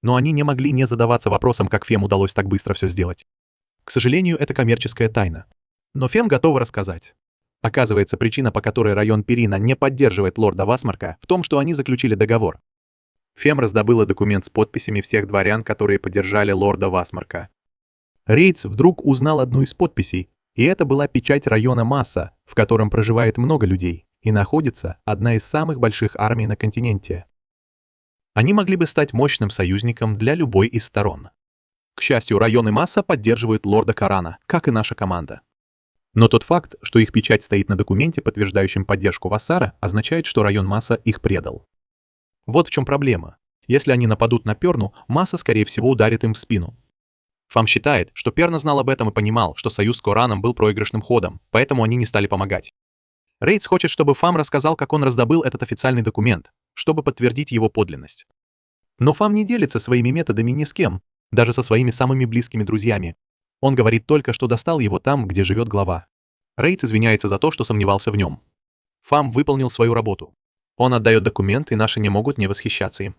S1: Но они не могли не задаваться вопросом, как Фем удалось так быстро все сделать. К сожалению, это коммерческая тайна. Но Фем готова рассказать. Оказывается, причина, по которой район Перина не поддерживает лорда Васмарка, в том, что они заключили договор. Фем раздобыла документ с подписями всех дворян, которые поддержали лорда Васмарка. Рейтс вдруг узнал одну из подписей, и это была печать района Масса, в котором проживает много людей, и находится одна из самых больших армий на континенте. Они могли бы стать мощным союзником для любой из сторон. К счастью, районы Масса поддерживают лорда Корана, как и наша команда. Но тот факт, что их печать стоит на документе, подтверждающем поддержку Вассара, означает, что район Масса их предал. Вот в чем проблема. Если они нападут на Перну, Масса, скорее всего, ударит им в спину. Фам считает, что Перна знал об этом и понимал, что союз с Кораном был проигрышным ходом, поэтому они не стали помогать. Рейтс хочет, чтобы Фам рассказал, как он раздобыл этот официальный документ, чтобы подтвердить его подлинность. Но Фам не делится своими методами ни с кем, даже со своими самыми близкими друзьями. Он говорит только, что достал его там, где живет глава. Рейтс извиняется за то, что сомневался в нем. Фам выполнил свою работу. Он отдает документ, и наши не могут не восхищаться им.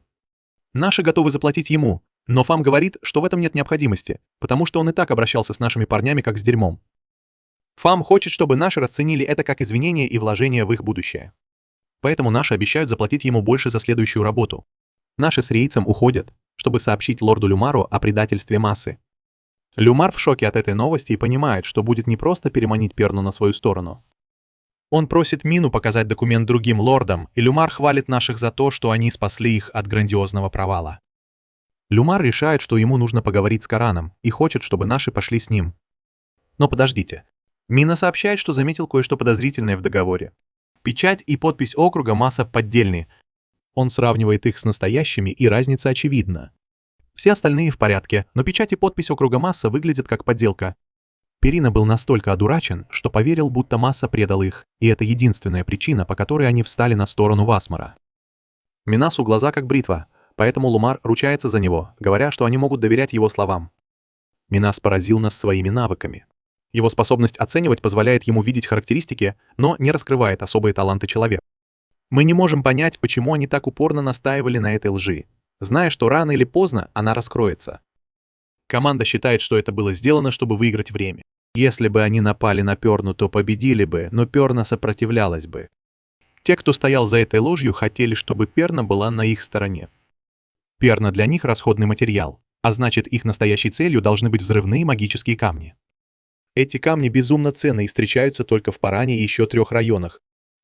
S1: Наши готовы заплатить ему, но Фам говорит, что в этом нет необходимости, потому что он и так обращался с нашими парнями как с дерьмом. Фам хочет, чтобы наши расценили это как извинение и вложение в их будущее. Поэтому наши обещают заплатить ему больше за следующую работу. Наши с Рейцем уходят, чтобы сообщить лорду Люмару о предательстве Массы. Люмар в шоке от этой новости и понимает, что будет непросто переманить Перну на свою сторону. Он просит Мину показать документ другим лордам, и Люмар хвалит наших за то, что они спасли их от грандиозного провала. Люмар решает, что ему нужно поговорить с Кораном, и хочет, чтобы наши пошли с ним. Но подождите. Мина сообщает, что заметил кое-что подозрительное в договоре. Печать и подпись округа Масса поддельные. Он сравнивает их с настоящими, и разница очевидна. Все остальные в порядке, но печать и подпись округа Масса выглядят как подделка. Перина был настолько одурачен, что поверил, будто Масса предал их, и это единственная причина, по которой они встали на сторону Васмара. Минасу глаза как бритва, поэтому Лумар ручается за него, говоря, что они могут доверять его словам. Минас поразил нас своими навыками. Его способность оценивать позволяет ему видеть характеристики, но не раскрывает особые таланты человека. Мы не можем понять, почему они так упорно настаивали на этой лжи, зная, что рано или поздно она раскроется. Команда считает, что это было сделано, чтобы выиграть время. Если бы они напали на Перну, то победили бы, но Перна сопротивлялась бы. Те, кто стоял за этой ложью, хотели, чтобы Перна была на их стороне. Перна для них расходный материал, а значит, их настоящей целью должны быть взрывные магические камни. Эти камни безумно ценны и встречаются только в Паране и еще 3 районах.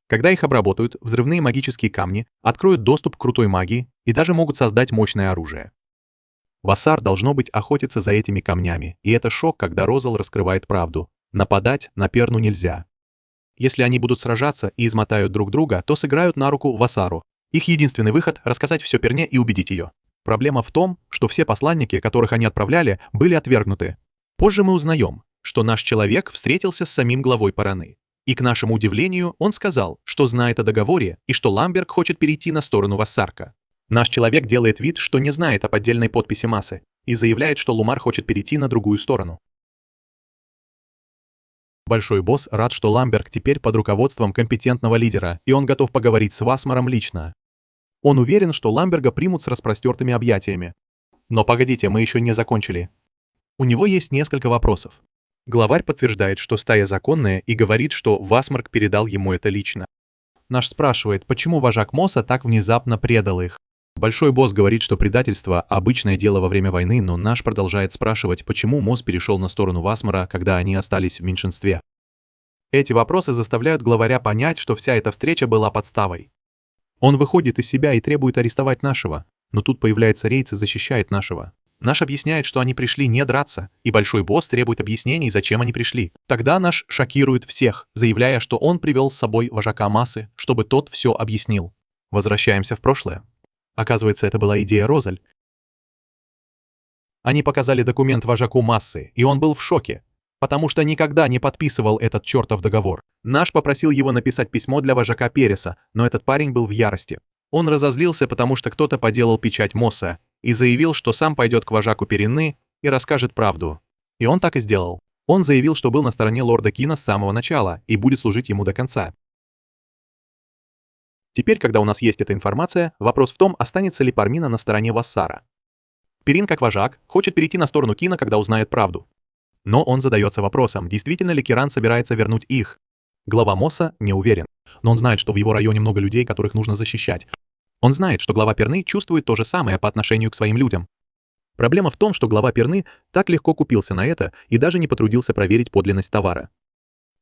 S1: Когда их обработают, взрывные магические камни откроют доступ к крутой магии и даже могут создать мощное оружие. Вассар, должно быть, охотится за этими камнями, и это шок, когда Розал раскрывает правду. Нападать на Перну нельзя. Если они будут сражаться и измотают друг друга, то сыграют на руку Вассару. Их единственный выход — рассказать все Перне и убедить ее. Проблема в том, что все посланники, которых они отправляли, были отвергнуты. Позже мы узнаем, что наш человек встретился с самим главой Параны. И, к нашему удивлению, он сказал, что знает о договоре и что Ламберг хочет перейти на сторону Вассарка. Наш человек делает вид, что не знает о поддельной подписи Массы, и заявляет, что Лумар хочет перейти на другую сторону. Большой босс рад, что Ламберг теперь под руководством компетентного лидера, и он готов поговорить с Васмаром лично. Он уверен, что Ламберга примут с распростертыми объятиями. Но погодите, мы еще не закончили. У него есть несколько вопросов. Главарь подтверждает, что стая законная, и говорит, что Васмарк передал ему это лично. Наш спрашивает, почему вожак Мосса так внезапно предал их. Большой босс говорит, что предательство – обычное дело во время войны, но наш продолжает спрашивать, почему Мосс перешел на сторону Васмара, когда они остались в меньшинстве. Эти вопросы заставляют главаря понять, что вся эта встреча была подставой. Он выходит из себя и требует арестовать нашего, но тут появляется Рейц и защищает нашего. Наш объясняет, что они пришли не драться, и большой босс требует объяснений, зачем они пришли. Тогда наш шокирует всех, заявляя, что он привел с собой вожака Массы, чтобы тот все объяснил. Возвращаемся в прошлое. Оказывается, это была идея Розаль. Они показали документ вожаку Массы, и он был в шоке, потому что никогда не подписывал этот чертов договор. Наш попросил его написать письмо для вожака Переса, но этот парень был в ярости. Он разозлился, потому что кто-то поделал печать Мосса, и заявил, что сам пойдет к вожаку Перины и расскажет правду. И он так и сделал. Он заявил, что был на стороне лорда Кина с самого начала и будет служить ему до конца. Теперь, когда у нас есть эта информация, вопрос в том, останется ли Пармина на стороне Вассара. Перин, как вожак, хочет перейти на сторону Кина, когда узнает правду. Но он задается вопросом, действительно ли Киран собирается вернуть их. Глава Мосса не уверен, но он знает, что в его районе много людей, которых нужно защищать. Он знает, что глава Перны чувствует то же самое по отношению к своим людям. Проблема в том, что глава Перны так легко купился на это и даже не потрудился проверить подлинность товара.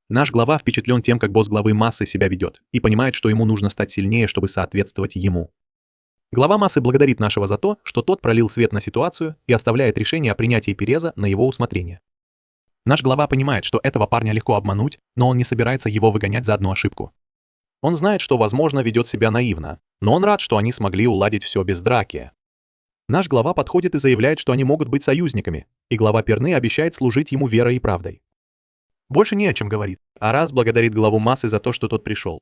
S1: Наш глава впечатлен тем, как босс главы Массы себя ведет, и понимает, что ему нужно стать сильнее, чтобы соответствовать ему. Глава массы благодарит нашего за то, что тот пролил свет на ситуацию и оставляет решение о принятии Переза на его усмотрение. Наш глава понимает, что этого парня легко обмануть, но он не собирается его выгонять за одну ошибку. Он знает, что, возможно, ведет себя наивно, но он рад, что они смогли уладить все без драки. Наш глава подходит и заявляет, что они могут быть союзниками, и глава Перны обещает служить ему верой и правдой. Больше не о чем говорит. Арас благодарит главу массы за то, что тот пришел.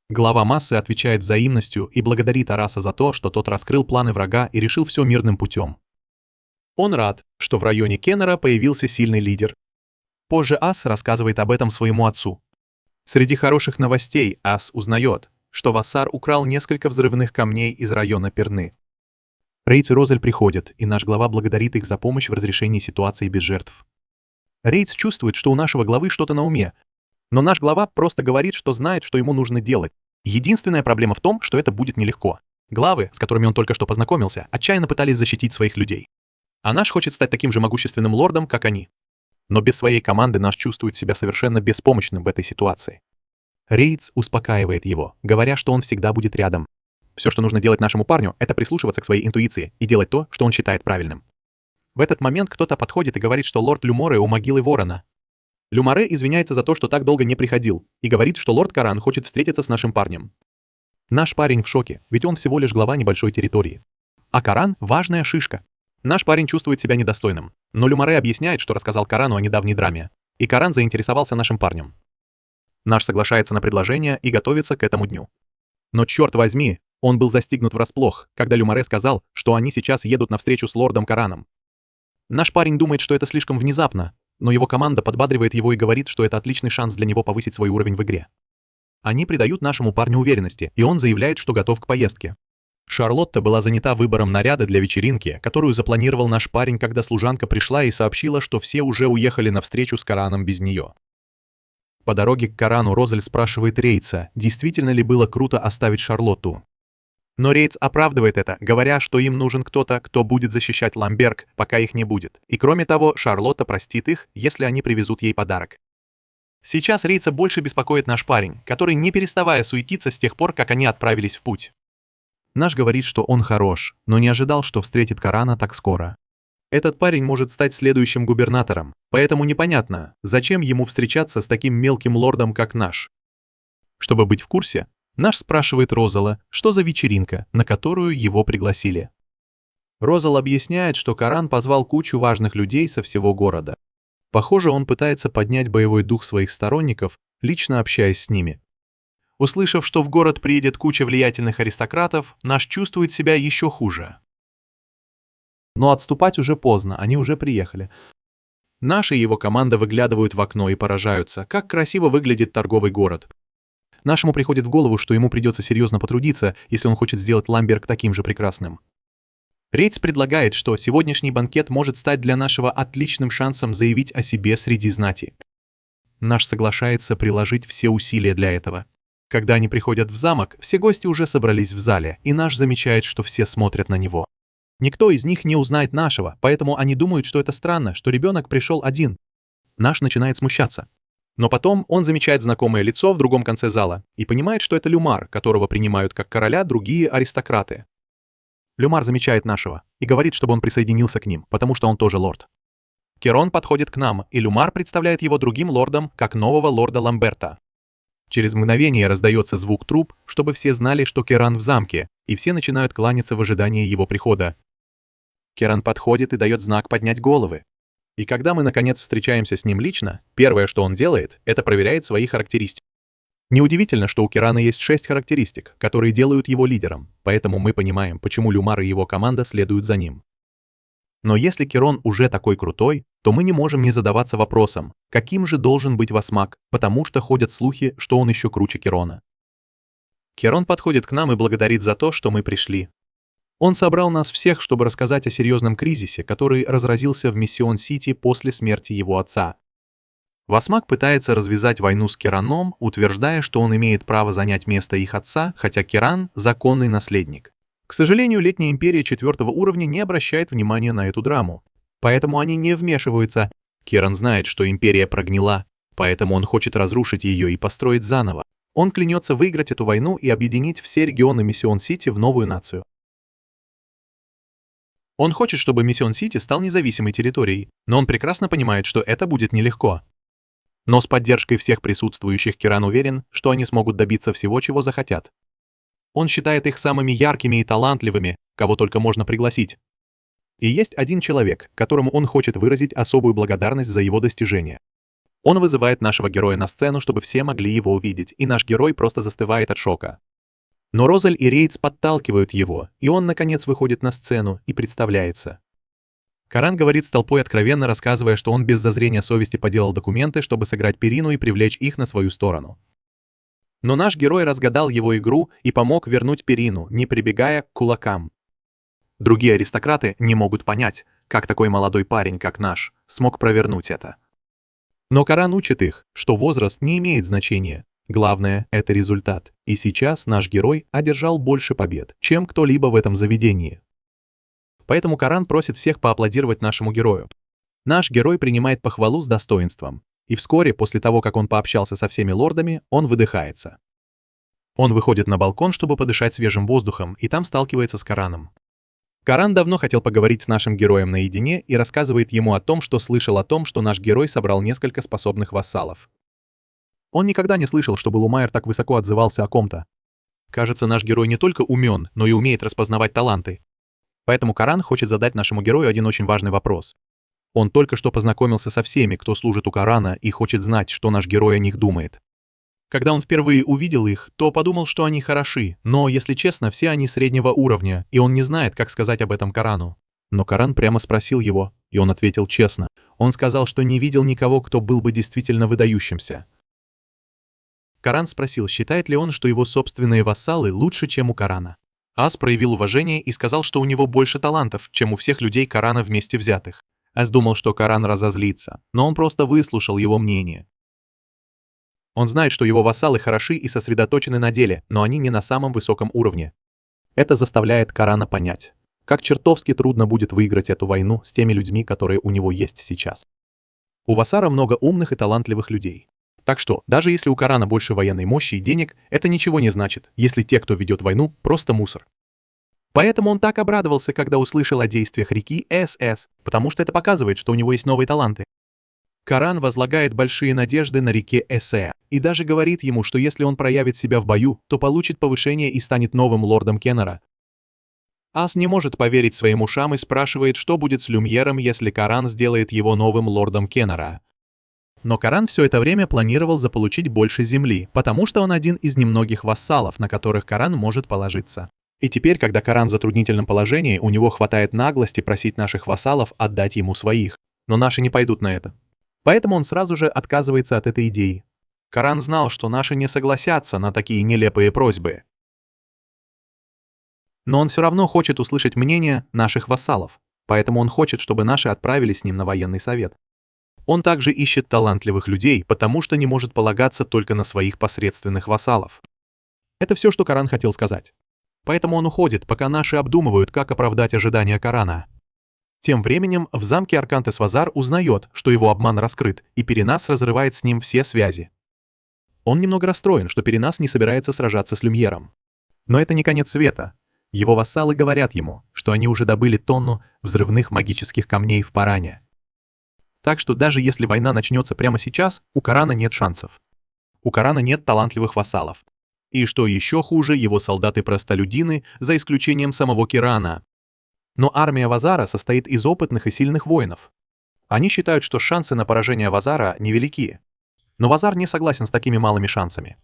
S1: Глава массы отвечает взаимностью и благодарит Араса за то, что тот раскрыл планы врага и решил все мирным путем. Он рад, что в районе Кеннера появился сильный лидер. Позже Ас рассказывает об этом своему отцу. Среди хороших новостей Ас узнает, что Вассар украл несколько взрывных камней из района Перны. Рейц и Розаль приходят, и наш глава благодарит их за помощь в разрешении ситуации без жертв. Рейц чувствует, что у нашего главы что-то на уме, но наш глава просто говорит, что знает, что ему нужно делать. Единственная проблема в том, что это будет нелегко. Главы, с которыми он только что познакомился, отчаянно пытались защитить своих людей. А наш хочет стать таким же могущественным лордом, как они. Но без своей команды наш чувствует себя совершенно беспомощным в этой ситуации. Рейц успокаивает его, говоря, что он всегда будет рядом. Все, что нужно делать нашему парню, это прислушиваться к своей интуиции и делать то, что он считает правильным. В этот момент кто-то подходит и говорит, что лорд Люморе у могилы Ворона. Люморе извиняется за то, что так долго не приходил, и говорит, что лорд Каран хочет встретиться с нашим парнем. Наш парень в шоке, ведь он всего лишь глава небольшой территории. А Каран – важная шишка. Наш парень чувствует себя недостойным, но Люморе объясняет, что рассказал Карану о недавней драме, и Каран заинтересовался нашим парнем. Наш соглашается на предложение и готовится к этому дню. Но черт возьми, он был застигнут врасплох, когда Люморе сказал, что они сейчас едут на встречу с лордом Караном. Наш парень думает, что это слишком внезапно, но его команда подбадривает его и говорит, что это отличный шанс для него повысить свой уровень в игре. Они придают нашему парню уверенности, и он заявляет, что готов к поездке. Шарлотта была занята выбором наряда для вечеринки, которую запланировал наш парень, когда служанка пришла и сообщила, что все уже уехали на встречу с Караном без нее. По дороге к Карану Розаль спрашивает Рейца, действительно ли было круто оставить Шарлотту. Но Рейц оправдывает это, говоря, что им нужен кто-то, кто будет защищать Ламберг, пока их не будет. И кроме того, Шарлотта простит их, если они привезут ей подарок. Сейчас Рейца больше беспокоит наш парень, который не переставая суетиться с тех пор, как они отправились в путь. Наш говорит, что он хорош, но не ожидал, что встретит Карана так скоро. Этот парень может стать следующим губернатором, поэтому непонятно, зачем ему встречаться с таким мелким лордом, как наш. Чтобы быть в курсе, наш спрашивает Розала, что за вечеринка, на которую его пригласили. Розал объясняет, что Каран позвал кучу важных людей со всего города. Похоже, он пытается поднять боевой дух своих сторонников, лично общаясь с ними. Услышав, что в город приедет куча влиятельных аристократов, наш чувствует себя еще хуже. Но отступать уже поздно, они уже приехали. Наш и его команда выглядывают в окно и поражаются, как красиво выглядит торговый город. Нашему приходит в голову, что ему придется серьезно потрудиться, если он хочет сделать Ламберг таким же прекрасным. Рейц предлагает, что сегодняшний банкет может стать для нашего отличным шансом заявить о себе среди знати. Наш соглашается приложить все усилия для этого. Когда они приходят в замок, все гости уже собрались в зале, и наш замечает, что все смотрят на него. Никто из них не узнает нашего, поэтому они думают, что это странно, что ребенок пришел один. Наш начинает смущаться. Но потом он замечает знакомое лицо в другом конце зала и понимает, что это Люмар, которого принимают как короля другие аристократы. Люмар замечает нашего и говорит, чтобы он присоединился к ним, потому что он тоже лорд. Керон подходит к нам, и Люмар представляет его другим лордам, как нового лорда Ламберта. Через мгновение раздается звук труб, чтобы все знали, что Керан в замке, и все начинают кланяться в ожидании его прихода. Керан подходит и дает знак поднять головы. И когда мы наконец встречаемся с ним лично, первое, что он делает, это проверяет свои характеристики. Неудивительно, что у Керана есть 6 характеристик, которые делают его лидером, поэтому мы понимаем, почему Люмар и его команда следуют за ним. Но если Керон уже такой крутой, то мы не можем не задаваться вопросом, каким же должен быть Васмак, потому что ходят слухи, что он еще круче Керона. Керон подходит к нам и благодарит за то, что мы пришли. Он собрал нас всех, чтобы рассказать о серьезном кризисе, который разразился в Миссион-Сити после смерти его отца. Васмак пытается развязать войну с Кераном, утверждая, что он имеет право занять место их отца, хотя Керан – законный наследник. К сожалению, Летняя империя 4-го уровня не обращает внимания на эту драму. Поэтому они не вмешиваются. Керан знает, что империя прогнила, поэтому он хочет разрушить ее и построить заново. Он клянется выиграть эту войну и объединить все регионы Миссион-Сити в новую нацию. Он хочет, чтобы Миссион-Сити стал независимой территорией, но он прекрасно понимает, что это будет нелегко. Но с поддержкой всех присутствующих Киран уверен, что они смогут добиться всего, чего захотят. Он считает их самыми яркими и талантливыми, кого только можно пригласить. И есть один человек, которому он хочет выразить особую благодарность за его достижения. Он вызывает нашего героя на сцену, чтобы все могли его увидеть, и наш герой просто застывает от шока. Но Розаль и Рейтс подталкивают его, и он, наконец, выходит на сцену и представляется. Каран говорит с толпой, откровенно рассказывая, что он без зазрения совести поделал документы, чтобы сыграть Перину и привлечь их на свою сторону. Но наш герой разгадал его игру и помог вернуть Перину, не прибегая к кулакам. Другие аристократы не могут понять, как такой молодой парень, как наш, смог провернуть это. Но Каран учит их, что возраст не имеет значения. Главное – это результат. И сейчас наш герой одержал больше побед, чем кто-либо в этом заведении. Поэтому Каран просит всех поаплодировать нашему герою. Наш герой принимает похвалу с достоинством. И вскоре, после того, как он пообщался со всеми лордами, он выдыхается. Он выходит на балкон, чтобы подышать свежим воздухом, и там сталкивается с Караном. Каран давно хотел поговорить с нашим героем наедине и рассказывает ему о том, что слышал о том, что наш герой собрал несколько способных вассалов. Он никогда не слышал, чтобы Лумайер так высоко отзывался о ком-то. Кажется, наш герой не только умен, но и умеет распознавать таланты. Поэтому Каран хочет задать нашему герою один очень важный вопрос. Он только что познакомился со всеми, кто служит у Карана, и хочет знать, что наш герой о них думает. Когда он впервые увидел их, то подумал, что они хороши, но, если честно, все они среднего уровня, и он не знает, как сказать об этом Карану. Но Каран прямо спросил его, и он ответил честно. Он сказал, что не видел никого, кто был бы действительно выдающимся. Каран спросил, считает ли он, что его собственные вассалы лучше, чем у Карана. Ас проявил уважение и сказал, что у него больше талантов, чем у всех людей Карана вместе взятых. Ас думал, что Каран разозлится, но он просто выслушал его мнение. Он знает, что его вассалы хороши и сосредоточены на деле, но они не на самом высоком уровне. Это заставляет Карана понять, как чертовски трудно будет выиграть эту войну с теми людьми, которые у него есть сейчас. У Вассара много умных и талантливых людей. Так что, даже если у Карана больше военной мощи и денег, это ничего не значит, если те, кто ведет войну, просто мусор. Поэтому он так обрадовался, когда услышал о действиях реки СС, потому что это показывает, что у него есть новые таланты. Каран возлагает большие надежды на реке Эсе и даже говорит ему, что если он проявит себя в бою, то получит повышение и станет новым лордом Кеннера. Ас не может поверить своим ушам и спрашивает, что будет с Люмьером, если Каран сделает его новым лордом Кеннера. Но Каран все это время планировал заполучить больше земли, потому что он один из немногих вассалов, на которых Каран может положиться. И теперь, когда Каран в затруднительном положении, у него хватает наглости просить наших вассалов отдать ему своих. Но наши не пойдут на это. Поэтому он сразу же отказывается от этой идеи. Каран знал, что наши не согласятся на такие нелепые просьбы. Но он все равно хочет услышать мнение наших вассалов, поэтому он хочет, чтобы наши отправились с ним на военный совет. Он также ищет талантливых людей, потому что не может полагаться только на своих посредственных вассалов. Это все, что Каран хотел сказать. Поэтому он уходит, пока наши обдумывают, как оправдать ожидания Карана. Тем временем в замке Аркантес Вазар узнает, что его обман раскрыт, и Перенас разрывает с ним все связи. Он немного расстроен, что Перенас не собирается сражаться с Люмьером. Но это не конец света. Его вассалы говорят ему, что они уже добыли тонну взрывных магических камней в Паране. Так что даже если война начнется прямо сейчас, у Карана нет шансов. У Карана нет талантливых вассалов. И что еще хуже, его солдаты-простолюдины, за исключением самого Кирана. Но армия Вазара состоит из опытных и сильных воинов. Они считают, что шансы на поражение Вазара невелики. Но Вазар не согласен с такими малыми шансами.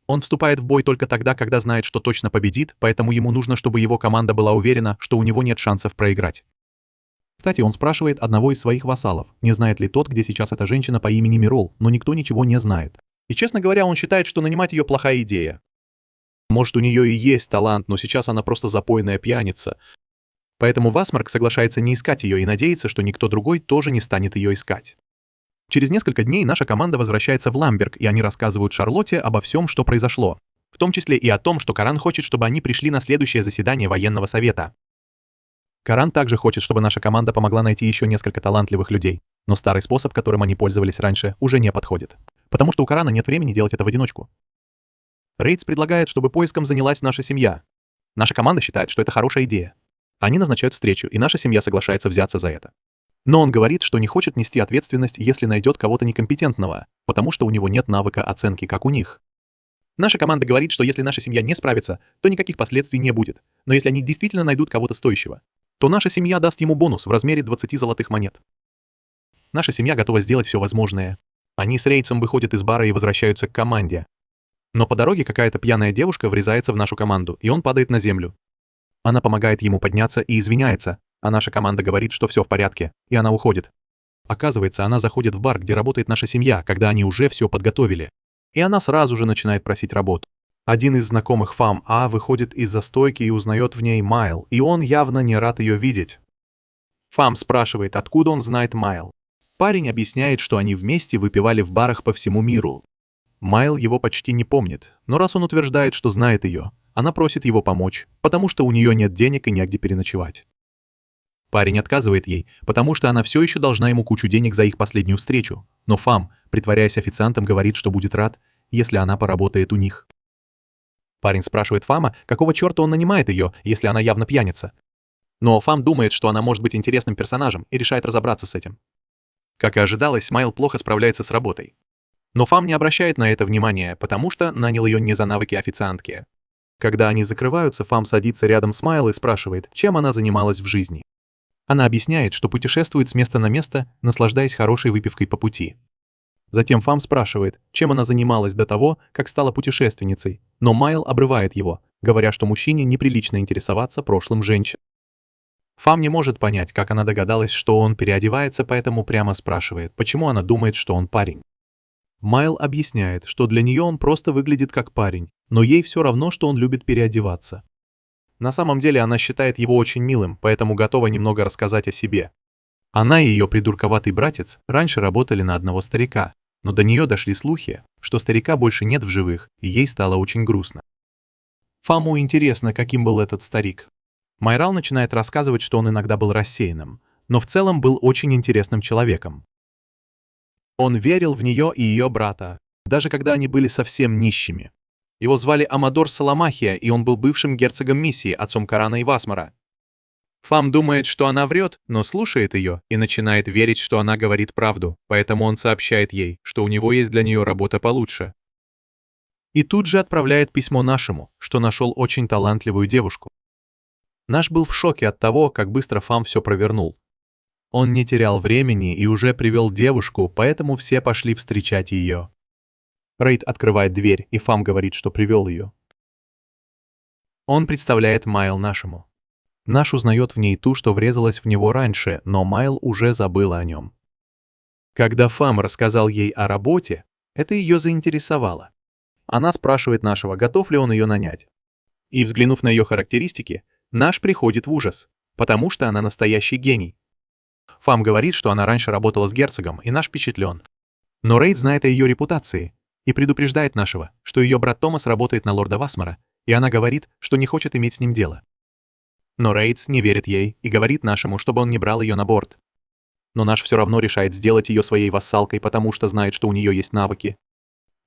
S1: Он вступает в бой только тогда, когда знает, что точно победит, поэтому ему нужно, чтобы его команда была уверена, что у него нет шансов проиграть. Кстати, он спрашивает одного из своих вассалов, не знает ли тот, где сейчас эта женщина по имени Мирол, но никто ничего не знает. И, честно говоря, он считает, что нанимать ее плохая идея. Может, у нее и есть талант, но сейчас она просто запойная пьяница. Поэтому Васмарк соглашается не искать ее и надеется, что никто другой тоже не станет ее искать. Через несколько дней наша команда возвращается в Ламберг, и они рассказывают Шарлотте обо всем, что произошло. В том числе и о том, что Каран хочет, чтобы они пришли на следующее заседание военного совета. Каран также хочет, чтобы наша команда помогла найти еще несколько талантливых людей, но старый способ, которым они пользовались раньше, уже не подходит. Потому что у Карана нет времени делать это в одиночку. Рейтс предлагает, чтобы поиском занялась наша семья. Наша команда считает, что это хорошая идея. Они назначают встречу, и наша семья соглашается взяться за это. Но он говорит, что не хочет нести ответственность, если найдет кого-то некомпетентного, потому что у него нет навыка оценки, как у них. Наша команда говорит, что если наша семья не справится, то никаких последствий не будет. Но если они действительно найдут кого-то стоящего, то наша семья даст ему бонус в размере 20 золотых монет. Наша семья готова сделать все возможное. Они с Рейдсом выходят из бара и возвращаются к команде. Но по дороге какая-то пьяная девушка врезается в нашу команду, и он падает на землю. Она помогает ему подняться и извиняется, а наша команда говорит, что все в порядке, и она уходит. Оказывается, она заходит в бар, где работает наша семья, когда они уже все подготовили. И она сразу же начинает просить работу. Один из знакомых Фам А выходит из-за стойки и узнает в ней Майл, и он явно не рад ее видеть. Фам спрашивает, откуда он знает Майл. Парень объясняет, что они вместе выпивали в барах по всему миру. Майл его почти не помнит, но раз он утверждает, что знает ее, она просит его помочь, потому что у нее нет денег и негде переночевать. Парень отказывает ей, потому что она все еще должна ему кучу денег за их последнюю встречу, но Фам, притворяясь официантом, говорит, что будет рад, если она поработает у них. Парень спрашивает Фама, какого черта он нанимает ее, если она явно пьяница. Но Фам думает, что она может быть интересным персонажем и решает разобраться с этим. Как и ожидалось, Майл плохо справляется с работой. Но Фам не обращает на это внимания, потому что нанял ее не за навыки официантки. Когда они закрываются, Фам садится рядом с Майл и спрашивает, чем она занималась в жизни. Она объясняет, что путешествует с места на место, наслаждаясь хорошей выпивкой по пути. Затем Фам спрашивает, чем она занималась до того, как стала путешественницей, но Майл обрывает его, говоря, что мужчине неприлично интересоваться прошлым женщин. Фам не может понять, как она догадалась, что он переодевается, поэтому прямо спрашивает, почему она думает, что он парень. Майл объясняет, что для нее он просто выглядит как парень, но ей все равно, что он любит переодеваться. На самом деле она считает его очень милым, поэтому готова немного рассказать о себе. Она и ее придурковатый братец раньше работали на одного старика, но до нее дошли слухи, что старика больше нет в живых, и ей стало очень грустно. Фаму интересно, каким был этот старик. Майрал начинает рассказывать, что он иногда был рассеянным, но в целом был очень интересным человеком. Он верил в нее и ее брата, даже когда они были совсем нищими. Его звали Амадор Саламахия, и он был бывшим герцогом Миссии, отцом Корана и Васмара. Фам думает, что она врет, но слушает ее и начинает верить, что она говорит правду, поэтому он сообщает ей, что у него есть для нее работа получше. И тут же отправляет письмо нашему, что нашел очень талантливую девушку. Наш был в шоке от того, как быстро Фам все провернул. Он не терял времени и уже привел девушку, поэтому все пошли встречать ее. Рейд открывает дверь, и Фам говорит, что привел ее. Он представляет Майл нашему. Наш узнает в ней ту, что врезалась в него раньше, но Майл уже забыла о нем. Когда Фам рассказал ей о работе, это ее заинтересовало. Она спрашивает нашего, готов ли он ее нанять. И взглянув на ее характеристики, наш приходит в ужас, потому что она настоящий гений. Фам говорит, что она раньше работала с герцогом, и наш впечатлен. Но Рейд знает о ее репутации и предупреждает нашего, что ее брат Томас работает на лорда Васмара, и она говорит, что не хочет иметь с ним дело. Но Рейдс не верит ей и говорит нашему, чтобы он не брал ее на борт. Но наш все равно решает сделать ее своей вассалкой, потому что знает, что у нее есть навыки.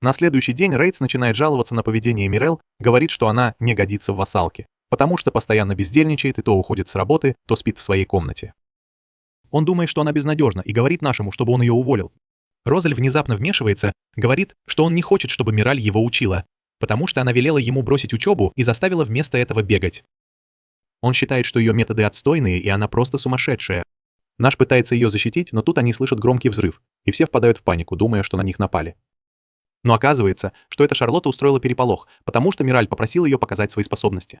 S1: На следующий день Рейдс начинает жаловаться на поведение Мирел, говорит, что она не годится в вассалке, потому что постоянно бездельничает и то уходит с работы, то спит в своей комнате. Он думает, что она безнадежна, и говорит нашему, чтобы он ее уволил. Розаль внезапно вмешивается, говорит, что он не хочет, чтобы Мираль его учила, потому что она велела ему бросить учебу и заставила вместо этого бегать. Он считает, что ее методы отстойные, и она просто сумасшедшая. Наш пытается ее защитить, но тут они слышат громкий взрыв, и все впадают в панику, думая, что на них напали. Но оказывается, что эта Шарлотта устроила переполох, потому что Мираль попросил ее показать свои способности.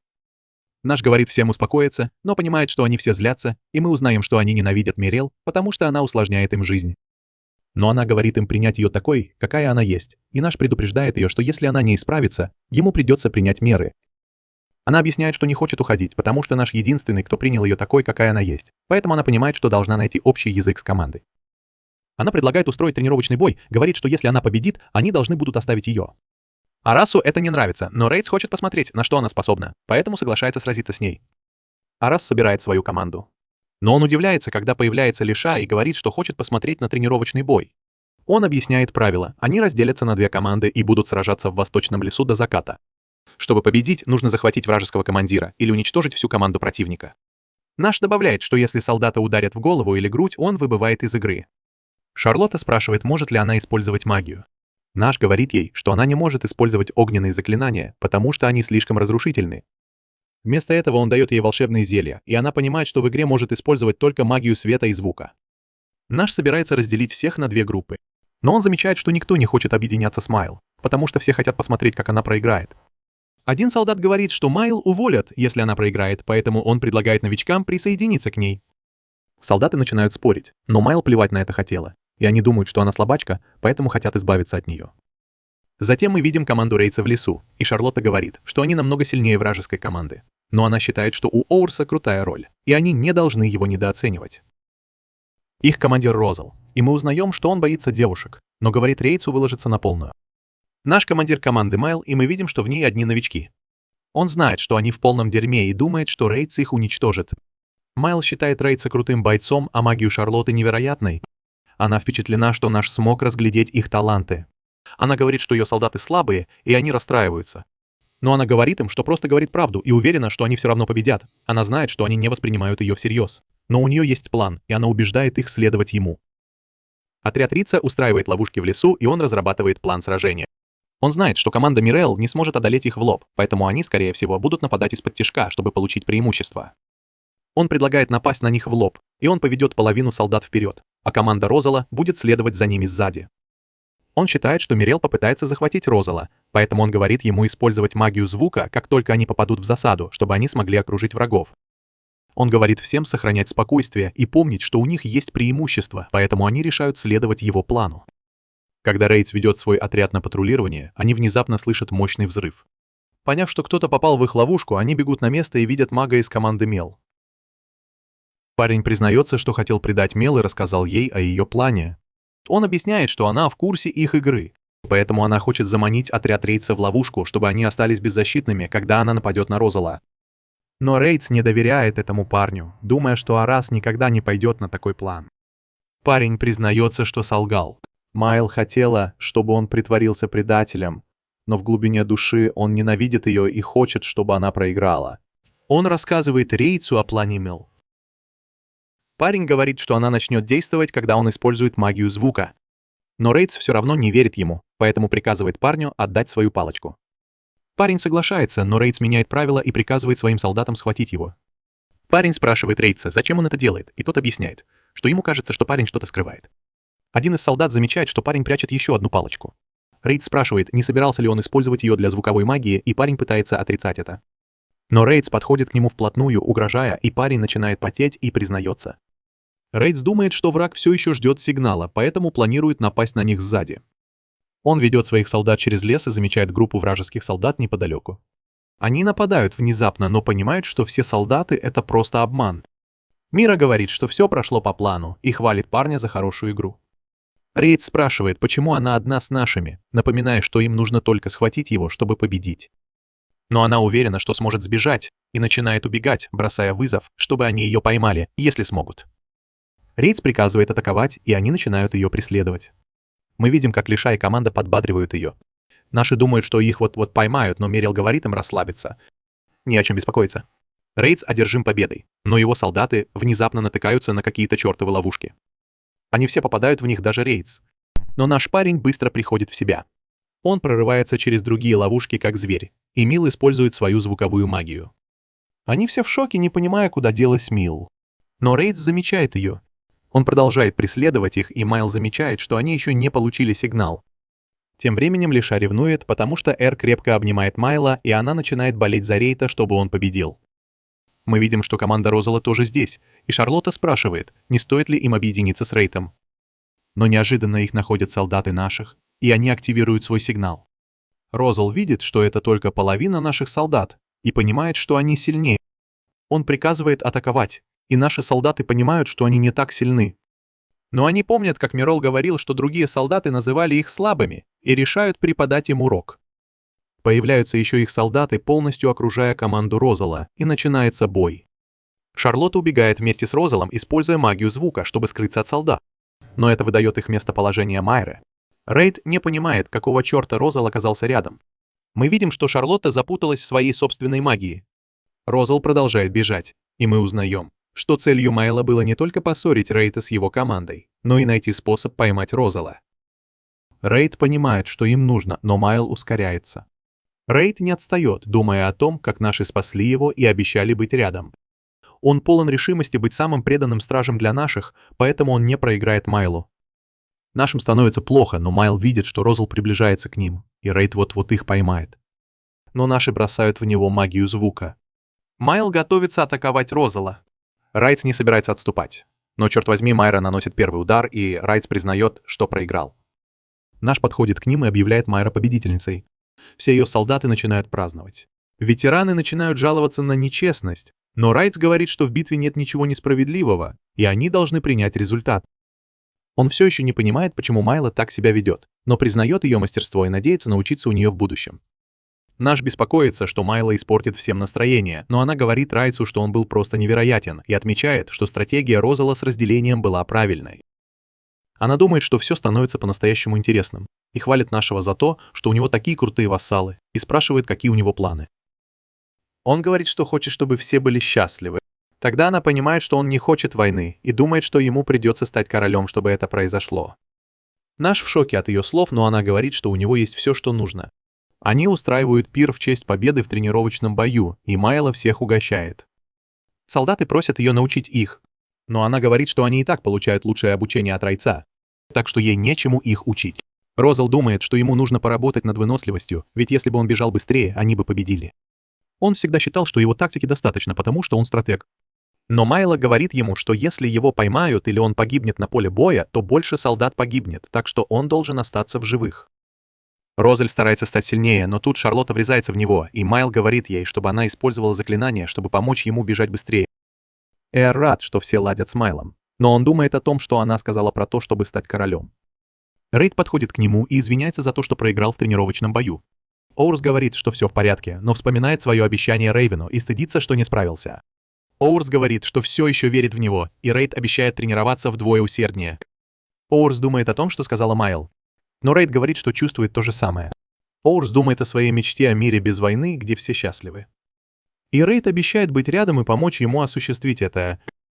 S1: Наш говорит всем успокоиться, но понимает, что они все злятся, и мы узнаем, что они ненавидят Мирел, потому что она усложняет им жизнь. Но она говорит им принять ее такой, какая она есть, и наш предупреждает ее, что если она не исправится, ему придется принять меры. Она объясняет, что не хочет уходить, потому что наш единственный, кто принял ее такой, какая она есть, поэтому она понимает, что должна найти общий язык с командой. Она предлагает устроить тренировочный бой, говорит, что если она победит, они должны будут оставить ее. Арасу это не нравится, но Рейдс хочет посмотреть, на что она способна, поэтому соглашается сразиться с ней. Арас собирает свою команду. Но он удивляется, когда появляется Лиша и говорит, что хочет посмотреть на тренировочный бой. Он объясняет правила, они разделятся на две команды и будут сражаться в Восточном лесу до заката. Чтобы победить, нужно захватить вражеского командира или уничтожить всю команду противника. Наш добавляет, что если солдата ударят в голову или грудь, он выбывает из игры. Шарлотта спрашивает, может ли она использовать магию. Наш говорит ей, что она не может использовать огненные заклинания, потому что они слишком разрушительны. Вместо этого он дает ей волшебные зелья, и она понимает, что в игре может использовать только магию света и звука. Наш собирается разделить всех на две группы. Но он замечает, что никто не хочет объединяться с Майл, потому что все хотят посмотреть, как она проиграет. Один солдат говорит, что Майл уволят, если она проиграет, поэтому он предлагает новичкам присоединиться к ней. Солдаты начинают спорить, но Майл плевать на это хотела, и они думают, что она слабачка, поэтому хотят избавиться от нее. Затем мы видим команду Рейдса в лесу, и Шарлотта говорит, что они намного сильнее вражеской команды. Но она считает, что у Оурса крутая роль, и они не должны его недооценивать. Их командир Розал, и мы узнаем, что он боится девушек, но говорит Рейдсу выложиться на полную. Наш командир команды Майл, и мы видим, что в ней одни новички. Он знает, что они в полном дерьме и думает, что Рейдс их уничтожит. Майл считает Рейдса крутым бойцом, а магию Шарлотты невероятной. Она впечатлена, что наш смог разглядеть их таланты. Она говорит, что ее солдаты слабые, и они расстраиваются. Но она говорит им, что просто говорит правду и уверена, что они все равно победят. Она знает, что они не воспринимают ее всерьез. Но у нее есть план, и она убеждает их следовать ему. Отряд Рица устраивает ловушки в лесу, и он разрабатывает план сражения. Он знает, что команда Мирел не сможет одолеть их в лоб, поэтому они, скорее всего, будут нападать из-под тишка, чтобы получить преимущество. Он предлагает напасть на них в лоб, и он поведет половину солдат вперед, а команда Розала будет следовать за ними сзади. Он считает, что Мирел попытается захватить Розала, поэтому он говорит ему использовать магию звука, как только они попадут в засаду, чтобы они смогли окружить врагов. Он говорит всем сохранять спокойствие и помнить, что у них есть преимущество, поэтому они решают следовать его плану. Когда Рейдс ведет свой отряд на патрулирование, они внезапно слышат мощный взрыв. Поняв, что кто-то попал в их ловушку, они бегут на место и видят мага из команды Мел. Парень признается, что хотел предать Мел и рассказал ей о ее плане. Он объясняет, что она в курсе их игры, поэтому она хочет заманить отряд Рейдса в ловушку, чтобы они остались беззащитными, когда она нападет на Розала. Но Рейдс не доверяет этому парню, думая, что Арас никогда не пойдет на такой план. Парень признается, что солгал. Майл хотела, чтобы он притворился предателем, но в глубине души он ненавидит ее и хочет, чтобы она проиграла. Он рассказывает Рейдсу о плане Мел. Парень говорит, что она начнет действовать, когда он использует магию звука. Но Рейдс все равно не верит ему, поэтому приказывает парню отдать свою палочку. Парень соглашается, но Рейдс меняет правила и приказывает своим солдатам схватить его. Парень спрашивает Рейдса, зачем он это делает, и тот объясняет, что ему кажется, что парень что-то скрывает. Один из солдат замечает, что парень прячет еще одну палочку. Рейдс спрашивает, не собирался ли он использовать ее для звуковой магии, и парень пытается отрицать это. Но Рейдс подходит к нему вплотную, угрожая, и парень начинает потеть и признается. Рейдс думает, что враг все еще ждет сигнала, поэтому планирует напасть на них сзади. Он ведет своих солдат через лес и замечает группу вражеских солдат неподалеку. Они нападают внезапно, но понимают, что все солдаты — это просто обман. Мира говорит, что все прошло по плану, и хвалит парня за хорошую игру. Рейдс спрашивает, почему она одна с нашими, напоминая, что им нужно только схватить его, чтобы победить. Но она уверена, что сможет сбежать, и начинает убегать, бросая вызов, чтобы они ее поймали, если смогут. Рейдс приказывает атаковать, и они начинают ее преследовать. Мы видим, как Лиша и команда подбадривают ее. Наши думают, что их вот-вот поймают, но Мерил говорит им расслабиться. Не о чем беспокоиться. Рейдс одержим победой, но его солдаты внезапно натыкаются на какие-то чертовы ловушки. Они все попадают в них, даже Рейдс. Но наш парень быстро приходит в себя. Он прорывается через другие ловушки, как зверь, и Мил использует свою звуковую магию. Они все в шоке, не понимая, куда делась Мил. Но Рейдс замечает ее. Он продолжает преследовать их, и Майл замечает, что они еще не получили сигнал. Тем временем Лиша ревнует, потому что Эр крепко обнимает Майла, и она начинает болеть за Рейта, чтобы он победил. Мы видим, что команда Розала тоже здесь, и Шарлотта спрашивает, не стоит ли им объединиться с Рейтом. Но неожиданно их находят солдаты наших, и они активируют свой сигнал. Розал видит, что это только половина наших солдат, и понимает, что они сильнее. Он приказывает атаковать, и наши солдаты понимают, что они не так сильны. Но они помнят, как Мирол говорил, что другие солдаты называли их слабыми, и решают преподать им урок. Появляются еще их солдаты, полностью окружая команду Розала, и начинается бой. Шарлотта убегает вместе с Розалом, используя магию звука, чтобы скрыться от солдат. Но это выдает их местоположение Майре. Рейд не понимает, какого черта Розал оказался рядом. Мы видим, что Шарлотта запуталась в своей собственной магии. Розал продолжает бежать, и мы узнаем, что целью Майла было не только поссорить Рейда с его командой, но и найти способ поймать Розала. Рейд понимает, что им нужно, но Майл ускоряется. Рейд не отстает, думая о том, как наши спасли его и обещали быть рядом. Он полон решимости быть самым преданным стражем для наших, поэтому он не проиграет Майлу. Нашим становится плохо, но Майл видит, что Розал приближается к ним, и Рейд вот-вот их поймает. Но наши бросают в него магию звука. Майл готовится атаковать Розала. Райдс не собирается отступать. Но, черт возьми, Майра наносит первый удар, и Райдс признает, что проиграл. Наш подходит к ним и объявляет Майра победительницей. Все ее солдаты начинают праздновать. Ветераны начинают жаловаться на нечестность, но Райдс говорит, что в битве нет ничего несправедливого, и они должны принять результат. Он все еще не понимает, почему Майла так себя ведет, но признает ее мастерство и надеется научиться у нее в будущем. Наш беспокоится, что Майла испортит всем настроение, но она говорит Райдсу, что он был просто невероятен, и отмечает, что стратегия Розала с разделением была правильной. Она думает, что все становится по-настоящему интересным, и хвалит нашего за то, что у него такие крутые вассалы, и спрашивает, какие у него планы. Он говорит, что хочет, чтобы все были счастливы. Тогда она понимает, что он не хочет войны, и думает, что ему придется стать королем, чтобы это произошло. Наш в шоке от ее слов, но она говорит, что у него есть все, что нужно. Они устраивают пир в честь победы в тренировочном бою, и Майла всех угощает. Солдаты просят ее научить их, но она говорит, что они и так получают лучшее обучение от Райдса, так что ей нечему их учить. Розал думает, что ему нужно поработать над выносливостью, ведь если бы он бежал быстрее, они бы победили. Он всегда считал, что его тактики достаточно, потому что он стратег. Но Майла говорит ему, что если его поймают или он погибнет на поле боя, то больше солдат погибнет, так что он должен остаться в живых. Розаль старается стать сильнее, но тут Шарлотта врезается в него, и Майл говорит ей, чтобы она использовала заклинание, чтобы помочь ему бежать быстрее. Эр рад, что все ладят с Майлом, но он думает о том, что она сказала про то, чтобы стать королем. Рейд подходит к нему и извиняется за то, что проиграл в тренировочном бою. Оурс говорит, что все в порядке, но вспоминает свое обещание Рейвену и стыдится, что не справился. Оурс говорит, что все еще верит в него, и Рейд обещает тренироваться вдвое усерднее. Оурс думает о том, что сказала Майл. Но Рейд говорит, что чувствует то же самое. Оурс думает о своей мечте о мире без войны, где все счастливы. И Рейд обещает быть рядом и помочь ему осуществить это.